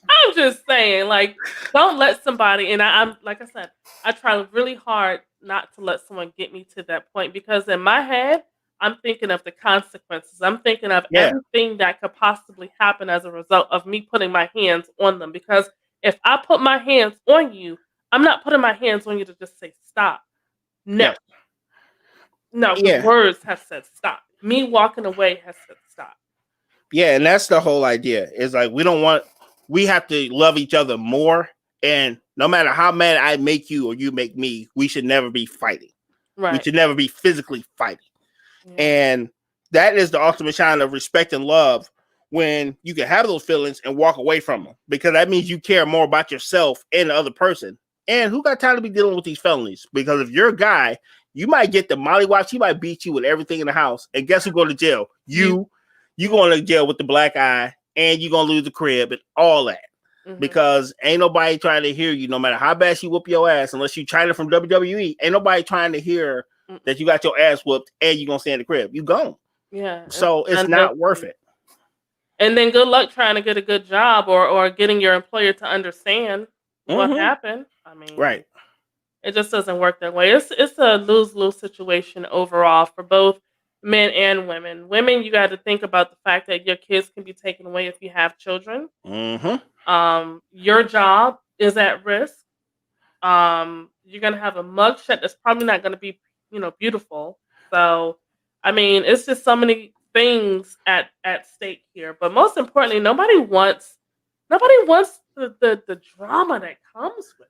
S2: I'm just saying, like, don't let somebody. And I'm like I said, I try really hard not to let someone get me to that point because in my head, I'm thinking of the consequences. I'm thinking of
S3: Yeah.
S2: everything that could possibly happen as a result of me putting my hands on them. Because if I put my hands on you, I'm not putting my hands on you to just say stop. No,
S3: Yeah.
S2: no, because words have said stop. Me walking away has said stop.
S3: Yeah, and that's the whole idea. Is like we have to love each other more. And no matter how mad I make you or you make me, we should never be fighting.
S2: Right.
S3: We should never be physically fighting.
S2: Yeah.
S3: And that is the ultimate sign of respect and love when you can have those feelings and walk away from them. Because that means you care more about yourself and the other person. And who got time to be dealing with these felonies? Because if you're a guy, you might get the mollywop. He might beat you with everything in the house. And guess who go to jail? You going to jail with the black eye, and you're going to lose the crib and all that. Mm-hmm. Because ain't nobody trying to hear you, no matter how bad she whoop your ass, unless you China from WWE. Ain't nobody trying to hear that you got your ass whooped and you're going to stay in the crib. You gone.
S2: Yeah.
S3: So it's not worth it.
S2: And then good luck trying to get a good job or getting your employer to understand what happened. I mean,
S3: right.
S2: It just doesn't work that way. It's a lose-lose situation overall for both men and women. Women, you got to think about the fact that your kids can be taken away if you have children. Your job is at risk. You're gonna have a mugshot that's probably not gonna be, beautiful. So, I mean, it's just so many things at stake here. But most importantly, nobody wants the drama that comes with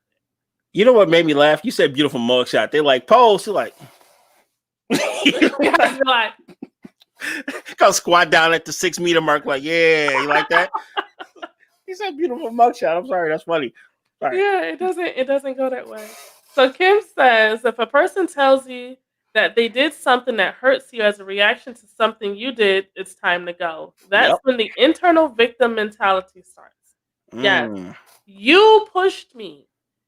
S3: You know what made me laugh? You said beautiful mugshot. They're like, pose. You're like,
S2: it. Yes, you're like,
S3: go squat down at the 6 meter mark. Like, yeah, you like that? He said beautiful mugshot. I'm sorry, that's funny. Sorry.
S2: yeah, it doesn't go that way. So Kim says if a person tells you that they did something that hurts you as a reaction to something you did, it's time to go. That's
S3: Yep.
S2: when the internal victim mentality starts. Yes.
S3: Mm,
S2: You pushed me.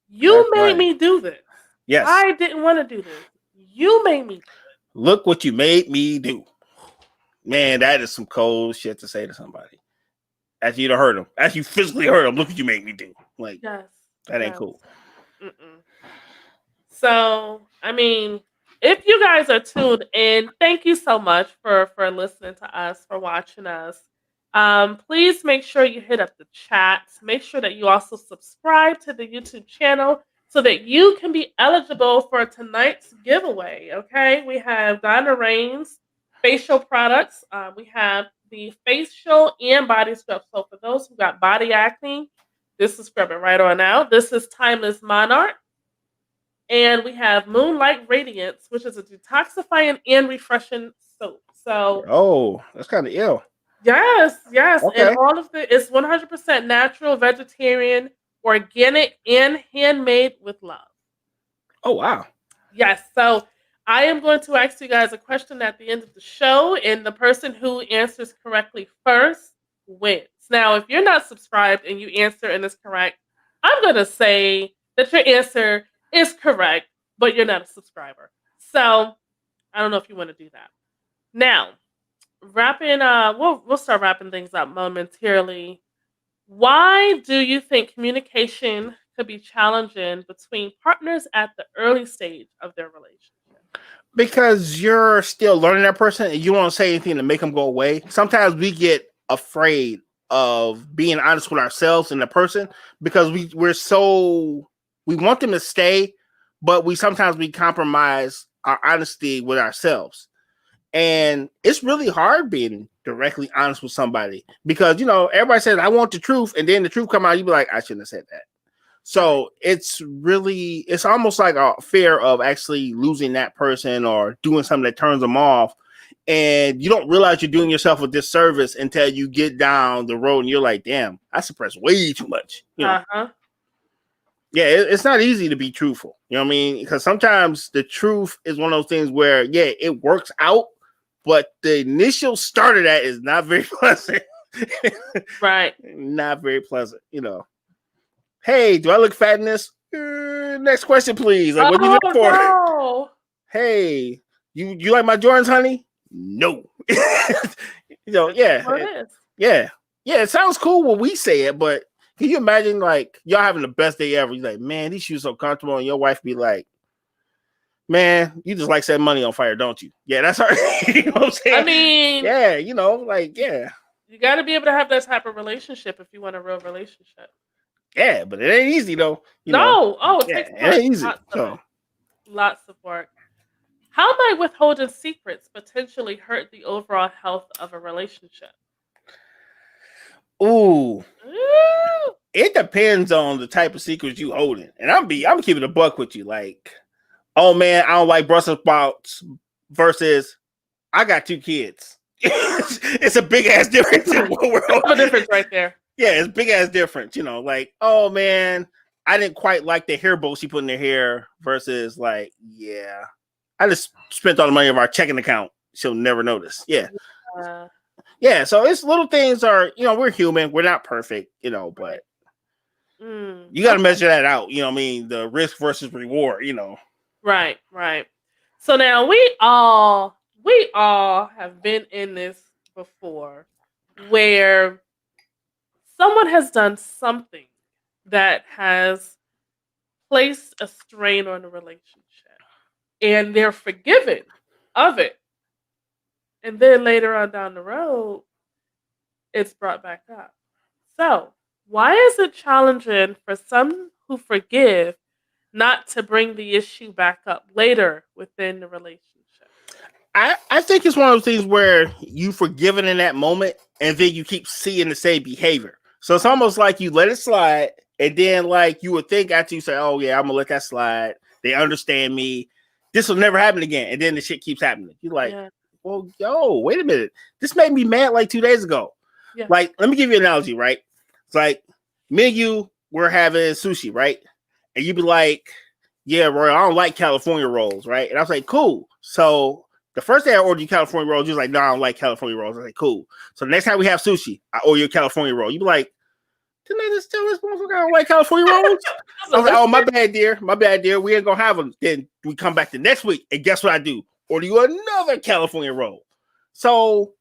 S3: that's
S2: You made
S3: right.
S2: me do this.
S3: Yes.
S2: I didn't want to do this. You made me.
S3: Look what you made me do. Man, that is some cold shit to say to somebody. After you hurt them. After you physically hurt them, look what you made me do. Like,
S2: Yes.
S3: that ain't
S2: Yes.
S3: cool.
S2: Mm-mm. So, I mean, if you guys are tuned in, thank you so much for listening to us, for watching us. Please make sure you hit up the chat. Make sure that you also subscribe to the YouTube channel so that you can be eligible for tonight's giveaway. Okay, we have Donna Rain's facial products. We have the facial and body scrub. So for those who got body acne, this is scrubbing right on out. This is Timeless Monarch. And we have Moonlight Radiance, which is a detoxifying and refreshing soap. So
S3: Oh, that's kind of ill.
S2: yes, and
S3: Okay.
S2: all of it's 100% natural, vegetarian, organic, and handmade with love.
S3: Oh, wow.
S2: Yes. So I am going to ask you guys a question at the end of the show, and the person who answers correctly first wins. Now, if you're not subscribed and you answer and it's correct, I'm going to say that your answer is correct, but you're not a subscriber. So I don't know if you want to do that. Now, wrapping we'll start wrapping things up momentarily. Why do you think communication could be challenging between partners at the early stage of their relationship?
S3: Because you're still learning that person and you don't say anything to make them go away. Sometimes we get afraid of being honest with ourselves and the person because we want them to stay, but we compromise our honesty with ourselves. And it's really hard being directly honest with somebody because everybody says I want the truth, and then the truth come out, you be like, I shouldn't have said that. So it's almost like a fear of actually losing that person or doing something that turns them off. And you don't realize you're doing yourself a disservice until you get down the road and you're like, damn, I suppressed way too much.
S2: Uh-huh.
S3: Yeah, it's not easy to be truthful. You know what I mean? Because sometimes the truth is one of those things where, yeah, it works out, but the initial start of that is not very pleasant.
S2: Right.
S3: Not very pleasant, Hey, do I look fat in this? Next question, please. Like, what you look for?
S2: No.
S3: Hey, you like my Jordans, honey? No. Yeah.
S2: What is?
S3: Yeah. It sounds cool when we say it, but can you imagine like y'all having the best day ever? You're like, man, these shoes so comfortable, and your wife be like, man, you just like setting money on fire, don't you? Yeah, that's her. You know what I'm saying?
S2: I mean,
S3: yeah, yeah.
S2: You got to be able to have that type of relationship if you want a real relationship.
S3: Yeah, but it ain't easy though.
S2: It takes
S3: it ain't easy.
S2: Lots of work. How might withholding secrets potentially hurt the overall health of a relationship?
S3: Ooh. It depends on the type of secrets you holding. And I'm keeping a buck with you. Like, oh man, I don't like Brussels sprouts versus I got 2 kids. It's a big ass difference in what we're holding.
S2: A difference right there.
S3: Yeah, it's big ass difference. Like, oh man, I didn't quite like the hair bow she put in her hair versus like, yeah, I just spent all the money of our checking account. She'll never notice. Yeah. Yeah, so it's little things are, we're human. We're not perfect, but you got to measure that out. You know what I mean? The risk versus reward,
S2: Right. So now we all have been in this before where someone has done something that has placed a strain on the relationship and they're forgiven of it. And then later on down the road, it's brought back up. So, why is it challenging for some who forgive not to bring the issue back up later within the relationship?
S3: I think it's one of those things where you forgive it in that moment and then you keep seeing the same behavior. So it's almost like you let it slide, and then like you would think after you say, "Oh yeah, I'm gonna let that slide. They understand me. This will never happen again." And then the shit keeps happening. You're like,
S2: Yeah.
S3: "Well, yo, wait a minute. This made me mad like 2 days ago."
S2: Yeah.
S3: Like, let me give you an analogy, right? It's like me and you were having sushi, right? And you'd be like, "Yeah, Roy, I don't like California rolls," right? And I was like, "Cool." So the first day I ordered you California rolls, you was like, "No, I don't like California rolls." I was like, "Cool." So the next time we have sushi, I order you a California roll. You'd be like, "Didn't I just tell this motherfucker I don't like California rolls?" I was like, "Oh, my bad, dear. My bad, dear. We ain't gonna have them." Then we come back the next week, and guess what I do? Order you another California roll. So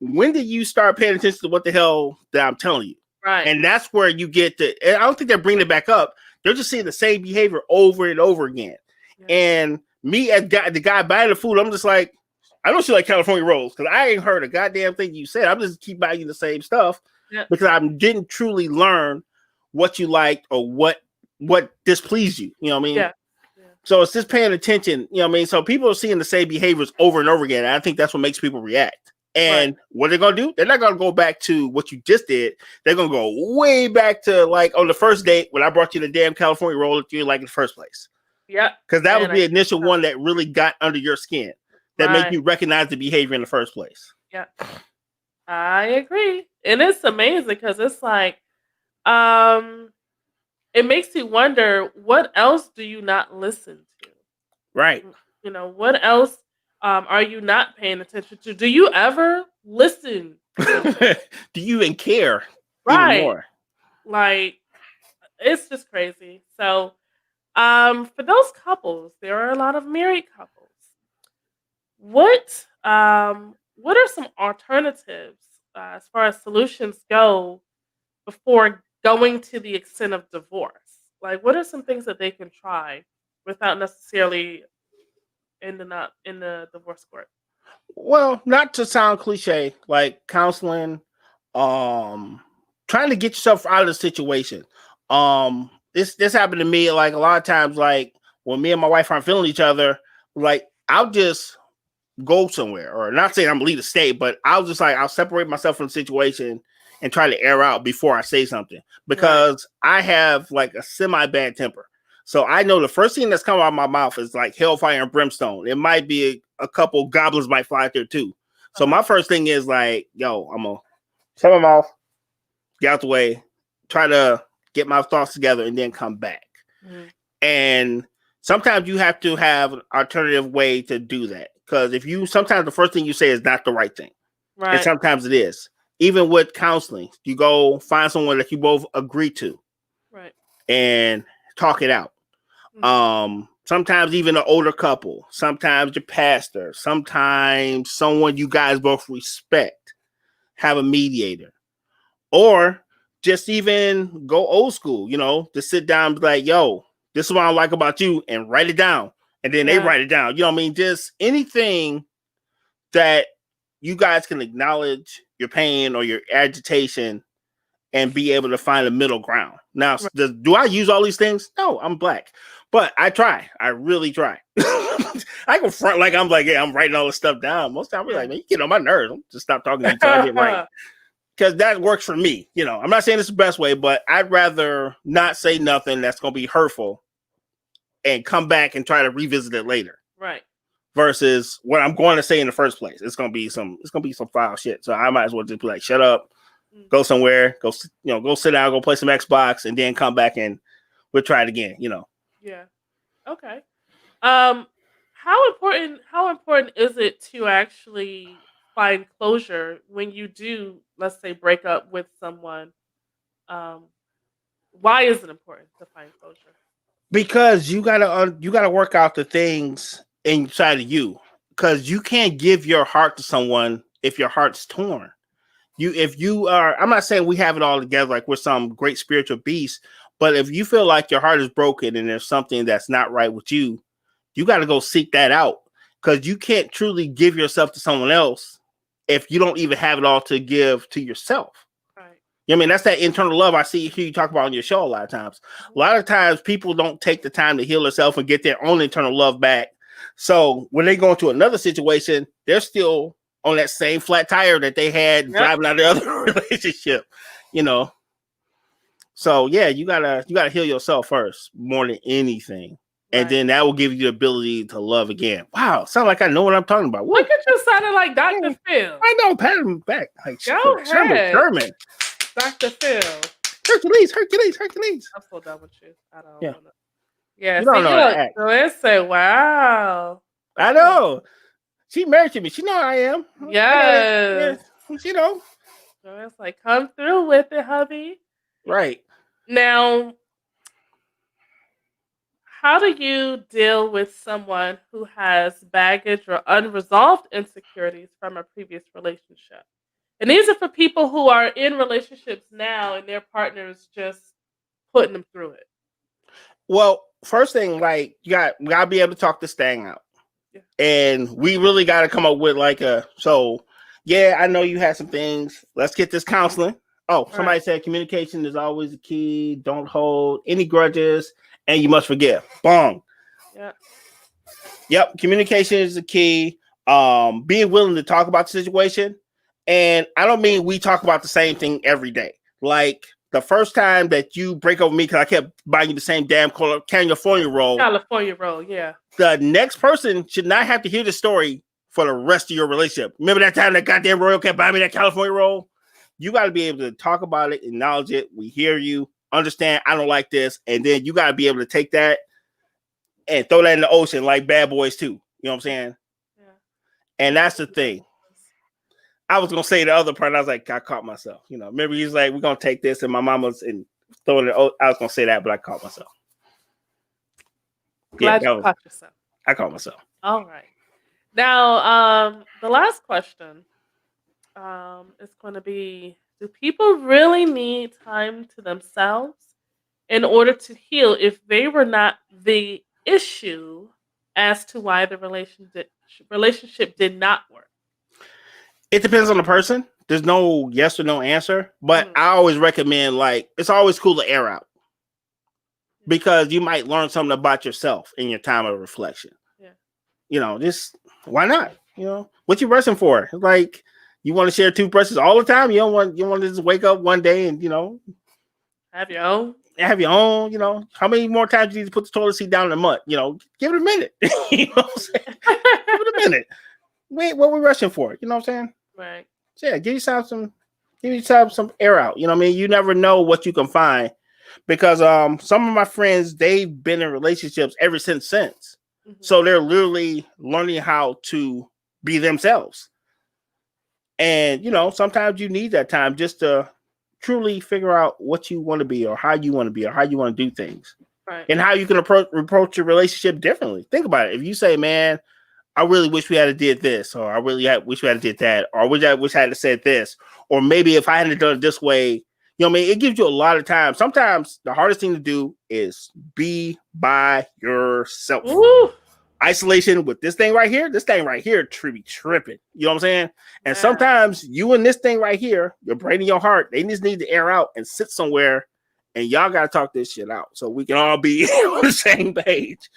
S3: when did you start paying attention to what the hell that I'm telling you?
S2: Right.
S3: And that's where you get the. And I don't think they're bringing it back up. They're just seeing the same behavior over and over again.
S2: Yeah.
S3: And me as the guy buying the food, I'm just like, I don't see like California rolls because I ain't heard a goddamn thing you said. I'm just keep buying you the same stuff because I didn't truly learn what you liked or what displeased you. You know what I mean?
S2: Yeah.
S3: So it's just paying attention. You know what I mean? So people are seeing the same behaviors over and over again. And I think that's what makes people react. And what they're gonna do? They're not gonna go back to what you just did. They're gonna go way back to like on the first date when I brought you the damn California roll that you like in the first place.
S2: Yeah.
S3: Because that was the initial one that really got under your skin. That made you recognize the behavior in the first place.
S2: Yeah. I agree. And it's amazing because it's like, it makes you wonder, what else do you not listen to?
S3: Right.
S2: You know, what else are you not paying attention to? Do you ever listen?
S3: Do you even care?
S2: Right.
S3: Even more?
S2: Like, it's just crazy. So, for those couples, there are a lot of married couples. What are some alternatives as far as solutions go before going to the extent of divorce? Like, what are some things that they can try without necessarily ending up in the divorce court?
S3: Well, not to sound cliche, like counseling, trying to get yourself out of the situation. This happened to me like a lot of times, like when me and my wife aren't feeling each other, like I'll just go somewhere, or not saying I'm leave the state, but I'll separate myself from the situation and try to air out before I say something because I have like a semi bad temper. So I know the first thing that's coming out of my mouth is like hellfire and brimstone. It might be a couple goblins might fly there too. So my first thing is like, yo, I'm gonna shut my mouth, get out the way, try to get my thoughts together, and then come back. Mm-hmm. And sometimes you have to have an alternative way to do that. Because sometimes the first thing you say is not the right thing. Right. And sometimes it is. Even with counseling, you go find someone that you both agree to. Right. And talk it out. Mm-hmm. Sometimes even an older couple, sometimes your pastor, sometimes someone you guys both respect, have a mediator. Or just even go old school, to sit down and be like, yo, this is what I like about you, and write it down. And then they write it down. You know what I mean? Just anything that you guys can acknowledge your pain or your agitation and be able to find a middle ground. Now, do I use all these things? No, I'm black. But I try. I really try. I can front like I'm like, yeah, I'm writing all this stuff down. Most time I'm like, man, you get on my nerves. I'm just stop talking to you until I get right. Because that works for me. I'm not saying it's the best way, but I'd rather not say nothing that's going to be hurtful and come back and try to revisit it later. Right. Versus what I'm going to say in the first place. It's going to be some foul shit. So I might as well just be like, shut up, go somewhere, go sit down, go play some Xbox, and then come back and we'll try it again,
S2: Yeah. Okay. How important is it to actually find closure when you do, let's say, break up with someone? Why is it important to find closure?
S3: Because you gotta work out the things inside of you. Because you can't give your heart to someone if your heart's torn. I'm not saying we have it all together like we're some great spiritual beast, but if you feel like your heart is broken and there's something that's not right with you, you got to go seek that out. Because you can't truly give yourself to someone else if you don't even have it all to give to yourself. I mean, that's that internal love I hear you talk about on your show a lot of times. A lot of times people don't take the time to heal themselves and get their own internal love back. So when they go into another situation, they're still on that same flat tire that they had
S2: Yep.
S3: driving out the other relationship, you know. So yeah, you gotta heal yourself first more than anything. And
S2: Right.
S3: then that will give you the ability to love again. Wow, sound like I know what I'm talking about. Woo.
S2: Look at you sounding like Dr. Phil.
S3: I know, pat him back. Like
S2: Go ahead.
S3: Sherman.
S2: Dr. Phil.
S3: Hercules.
S2: I'm so done with you. I don't
S3: Yeah.
S2: know. Yeah,
S3: You
S2: see,
S3: don't know how to act.
S2: Joanne said, wow.
S3: I know. She married to me. She know I am.
S2: Yes.
S3: You know.
S2: Joanne's like, come through with it, hubby.
S3: Right.
S2: Now, how do you deal with someone who has baggage or unresolved insecurities from a previous relationship? And these are for people who are in relationships now and their partners just putting them through it.
S3: Well, first thing, like we gotta be able to talk this thing out.
S2: Yeah.
S3: And we really gotta come up with like yeah, I know you had some things. Let's get this counseling. Oh, somebody
S2: Right.
S3: said communication is always the key. Don't hold any grudges and you must forgive. Boom.
S2: Yeah.
S3: Yep, communication is the key. Being willing to talk about the situation. And I don't mean we talk about the same thing every day. Like the first time that you break up with me because I kept buying you the same damn California roll.
S2: California roll, yeah.
S3: The next person should not have to hear the story for the rest of your relationship. Remember that time that goddamn Royal kept buying me that California roll? You got to be able to talk about it, acknowledge it. We hear you, understand I don't like this. And then you got to be able to take that and throw that in the ocean like Bad Boys 2. You know what I'm saying?
S2: Yeah.
S3: And that's the thing. I was going to say the other part. I was like, I caught myself. You know, remember he's like, we're going to take this and my mama's and throw it in the I was going to say that, but I caught myself.
S2: Glad you caught yourself.
S3: I caught myself.
S2: All right. Now, the last question is going to be, do people really need time to themselves in order to heal if they were not the issue as to why the relationship did not work?
S3: It depends on the person. There's no yes or no answer, but I always recommend like it's always cool to air out because you might learn something about yourself in your time of reflection.
S2: Yeah.
S3: You know, just why not? You know, what you brushing for? Like you want to share toothbrushes all the time? You want to just wake up one day and
S2: have your own.
S3: You know, how many more times do you need to put the toilet seat down in the mud? You know, give it a minute. You know what I'm saying? Give it a minute. Wait, what we rushing for? You know what I'm saying?
S2: Right.
S3: So yeah, give yourself some air out. You know what I mean? You never know what you can find because some of my friends, they've been in relationships ever since. Mm-hmm. So they're literally learning how to be themselves. And sometimes you need that time just to truly figure out what you want to be or how you want to be or how you want to do things.
S2: Right.
S3: And how you can approach your relationship differently. Think about it. If you say, man, I really wish we had did this, or I really wish we had did that, or I wish I had said this, or maybe if I hadn't done it this way, you know what I mean? It gives you a lot of time. Sometimes the hardest thing to do is be by yourself.
S2: Woo!
S3: Isolation with this thing right here be tripping. You know what I'm saying? And sometimes you and this thing right here, your brain and your heart, they just need to air out and sit somewhere, and y'all got to talk this shit out so we can all be on the same page.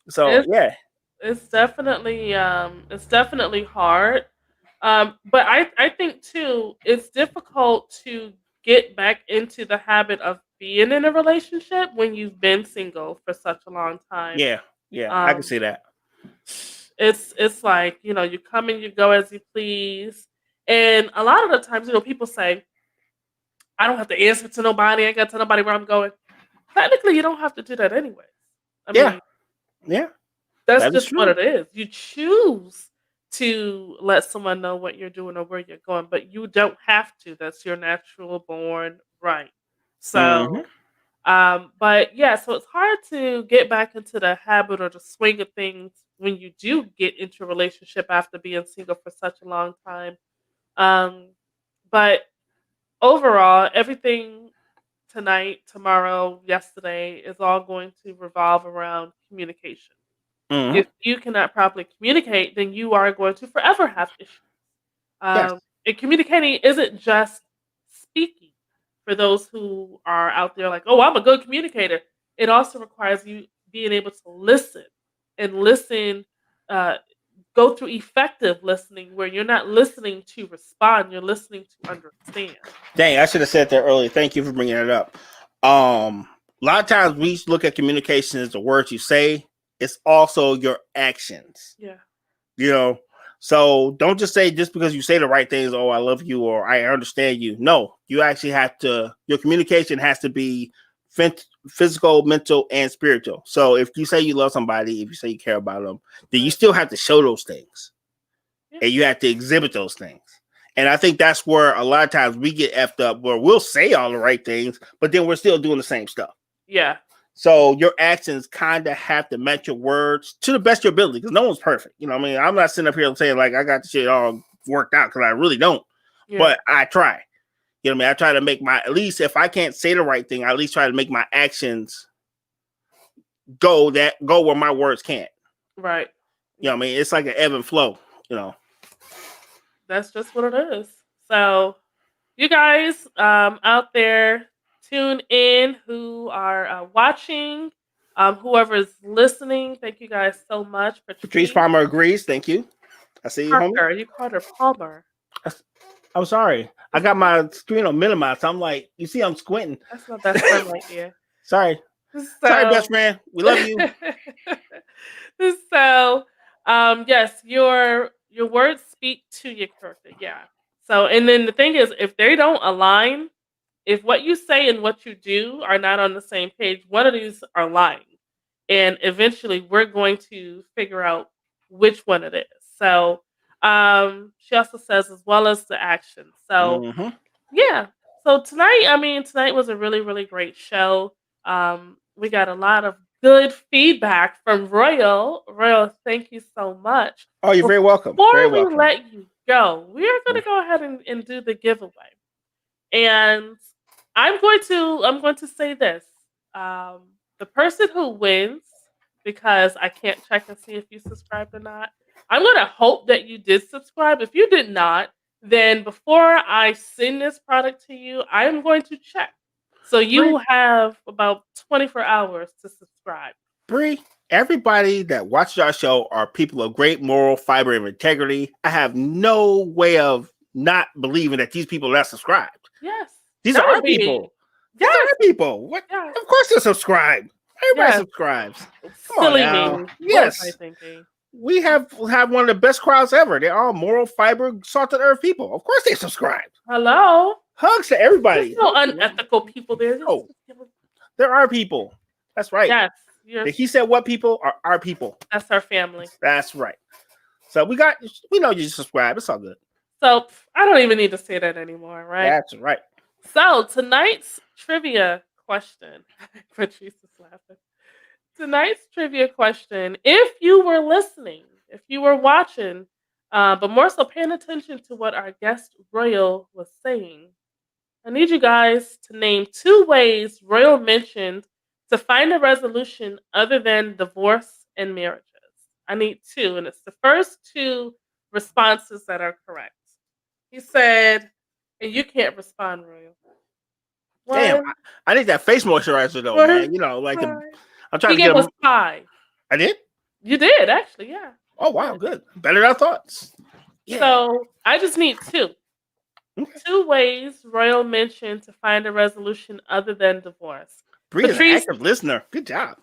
S3: So
S2: It's definitely hard. But I think too, it's difficult to get back into the habit of being in a relationship when you've been single for such a long time.
S3: Yeah, I can see that.
S2: It's like, you come and you go as you please. And a lot of the times, people say, I don't have to answer to nobody, I ain't got to tell nobody where I'm going. Technically, you don't have to do that anyway. I mean, that's just what it is. You choose to let someone know what you're doing or where you're going, but you don't have to. That's your natural born right. So, but yeah, so it's hard to get back into the habit or the swing of things when you do get into a relationship after being single for such a long time. But overall, everything tonight, tomorrow, yesterday is all going to revolve around communication. If you cannot properly communicate, then you are going to forever have issues. And communicating isn't just speaking. For those who are out there like, oh, I'm a good communicator. It also requires you being able to listen and listen go through effective listening, where you're not listening to respond, you're listening to understand.
S3: Dang, I should have said that earlier. Thank you for bringing it up. A lot of times we look at communication as the words you say. It's also your actions.
S2: Yeah.
S3: So don't just say, just because you say the right things, oh, I love you or I understand you. No, you actually have to, your communication has to be physical, mental, and spiritual. So if you say you love somebody, if you say you care about them, then you still have to show those things. Yeah. And you have to exhibit those things. And I think that's where a lot of times we get effed up, where we'll say all the right things, but then we're still doing the same stuff.
S2: Yeah.
S3: So your actions kind of have to match your words to the best of your ability, because no one's perfect. You know what I mean? I'm not sitting up here saying like I got the shit all worked out, because I really don't. Yeah. But I try. You know what I mean? I try to make at least if I can't say the right thing, I at least try to make my actions go where my words can't.
S2: Right.
S3: You know what I mean? It's like an ebb and flow,
S2: That's just what it is. So you guys out there, tune in, who are watching, whoever's listening, thank you guys so much.
S3: Patrice Palmer agrees. Thank you. I see you, homie.
S2: You called her Palmer.
S3: I'm sorry. I got my screen on minimized. So I'm like, you see, I'm squinting.
S2: That's my best friend right here.
S3: Sorry. Sorry, best friend. We love you.
S2: So, yes, your words speak to your character. Yeah. So, and then the thing is, if they don't align, if what you say and what you do are not on the same page, one of these are lying. And eventually we're going to figure out which one it is. So, she also says, as well as the action. So, yeah. So tonight was a really, really great show. We got a lot of good feedback from Royal. Royal, thank you so much.
S3: Oh, you're very welcome.
S2: Before we let you go, we are going to go ahead and do the giveaway. And I'm going to say this. The person who wins, because I can't check and see if you subscribed or not, I'm going to hope that you did subscribe. If you did not, then before I send this product to you, I'm going to check. So you have about 24 hours to subscribe.
S3: Bree, everybody that watches our show are people of great moral fiber and integrity. I have no way of not believing that these people are not subscribed.
S2: Yes.
S3: These are our people. These are our people. What? Yes. Of course they're subscribed. Everybody subscribes. Come on now. Yes.
S2: What was I thinking?
S3: We have one of the best crowds ever. They're all moral fiber, salted earth people. Of course they subscribed.
S2: Hello.
S3: Hugs to everybody.
S2: There's no unethical people there.
S3: Oh, there are people. That's right.
S2: Yes.
S3: He said what people are our people.
S2: That's our family.
S3: That's right. So we know you subscribe. It's all good.
S2: So I don't even need to say that anymore, right?
S3: That's right.
S2: So tonight's trivia question. Patrice is laughing. Tonight's trivia question, if you were listening, if you were watching, but more so paying attention to what our guest Royal was saying, I need you guys to name 2 ways Royal mentioned to find a resolution other than divorce and marriages. I need 2, and it's the first 2 responses that are correct. He said, and you can't respond, Royal.
S3: Damn, I need that face moisturizer though, man. I'm trying to get
S2: us pie.
S3: I did?
S2: You did, actually, yeah.
S3: Oh, wow, good. Better than I thought.
S2: Yeah. So I just need 2. Okay. 2 ways Royal mentioned to find a resolution other than divorce.
S3: Patrice, an active listener. Good job.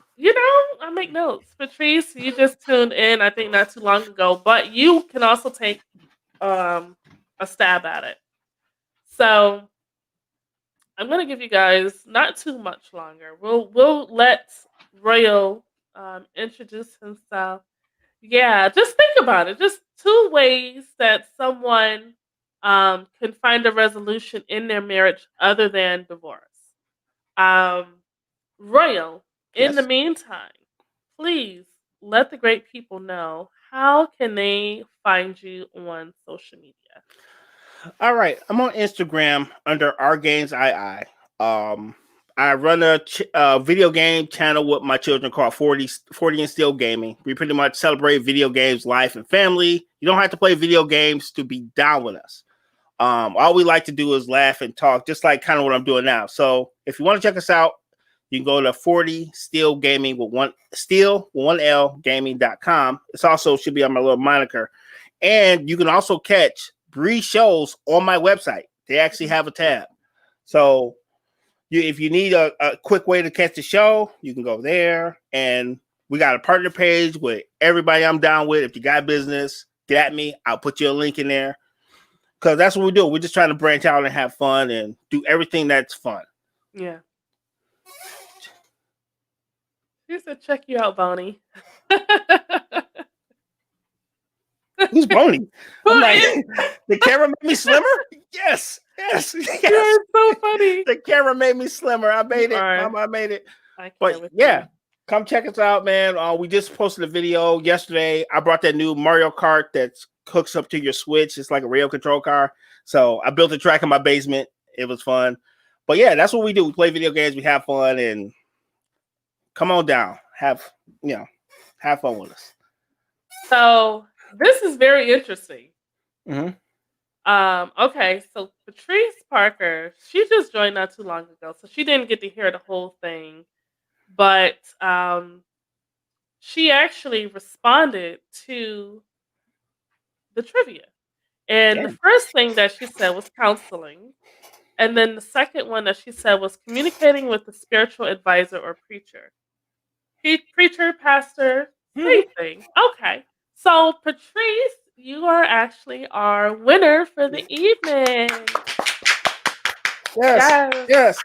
S2: I make notes. Patrice, you just tuned in, I think not too long ago, but you can also take a stab at it. So I'm going to give you guys not too much longer. We'll let Royal introduce himself. Yeah, just think about it. Just 2 ways that someone can find a resolution in their marriage other than divorce. Royal, in the meantime, please let the great people know, how can they find you on social media?
S3: All right, I'm on Instagram under Our Games II. I run a video game channel with my children called 40 and Still Gaming. We pretty much celebrate video games, life, and family. You don't have to play video games to be down with us. All we like to do is laugh and talk, just like kind of what I'm doing now. So if you want to check us out, You can go to 40 Steel Gaming with one L gaming.com. It's also should be on my little moniker. And you can also catch Bree shows on my website. They actually have a tab. So if you need a quick way to catch the show, you can go there. And we got a partner page with everybody I'm down with. If you got business, get at me. I'll put you a link in there. Because that's what we do. We're just trying to branch out and have fun and do everything that's fun.
S2: Yeah. She said, check you out, Bonnie.
S3: Who's Bonnie? I'm like, the camera made me slimmer? Yes.
S2: You're so funny.
S3: The camera made me slimmer. I made it. Mama, I made it. But yeah, come check us out, man. We just posted a video yesterday. I brought that new Mario Kart that hooks up to your Switch. It's like a rail control car. So I built a track in my basement. It was fun. But yeah, that's what we do. We play video games. We have fun, and come on down. Have fun with us.
S2: So this is very interesting.
S3: Mm-hmm.
S2: Okay, so Patrice Parker, she just joined not too long ago, so she didn't get to hear the whole thing, but she actually responded to the trivia. And the first thing that she said was counseling. And then the second one that she said was communicating with the spiritual advisor or preacher. Preacher, pastor, same thing. Okay. So, Patrice, you are actually our winner for the evening.
S3: Yes.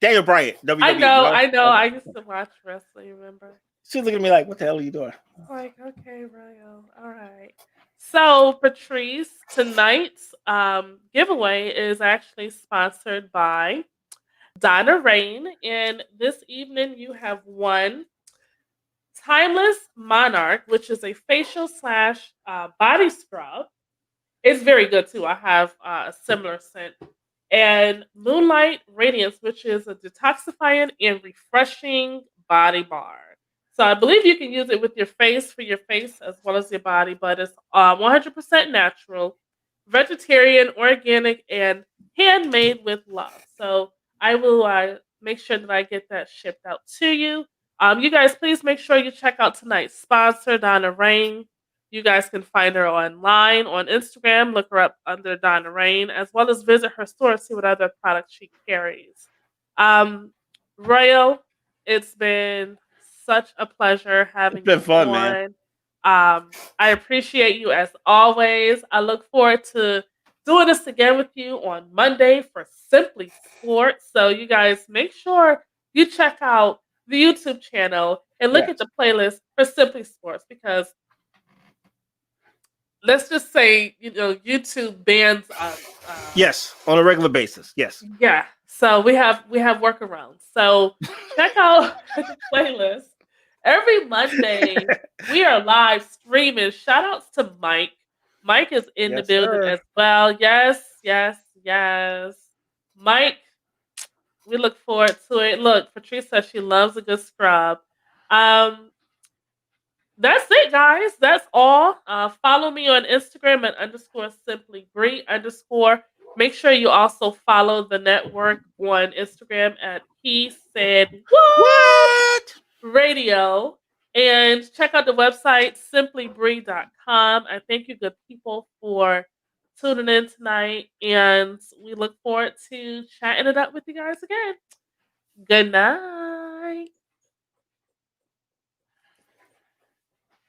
S3: Daniel Bryant, WWE.
S2: I know. I used to watch wrestling, remember?
S3: She's looking at me like, what the hell are you doing?
S2: Like, okay, Ryo. All right. So, Patrice, tonight's giveaway is actually sponsored by Donna Rain. And this evening you have won Timeless Monarch, which is a facial / body scrub. It's very good too. I have a similar scent. And Moonlight Radiance, which is a detoxifying and refreshing body bar. So I believe you can use it with your face for your face as well as your body, but it's 100% natural, vegetarian, organic, and handmade with love. So I will make sure that I get that shipped out to you. You guys, please make sure you check out tonight's sponsor, Donna Rain. You guys can find her online on Instagram. Look her up under Donna Rain, as well as visit her store to see what other products she carries. Royal, it's been such a pleasure having you
S3: fun,
S2: on.
S3: Man.
S2: I appreciate you as always. I look forward to doing this again with you on Monday for Simply Sports. So you guys make sure you check out the YouTube channel and look at the playlist for Simply Sports, because let's just say, YouTube bans us.
S3: Yes, on a regular basis. Yes.
S2: Yeah. So we have workarounds. So check out the playlist. Every Monday, we are live streaming. Shout outs to Mike. Mike is in the building as well. Yes. Mike, we look forward to it. Look, Patrice says she loves a good scrub. That's it, guys. That's all. Follow me on Instagram at _simplybree_. Make sure you also follow the network on Instagram at He Said What Radio. And check out the website, simplybree.com. I thank you, good people, for tuning in tonight. And we look forward to chatting it up with you guys again. Good night.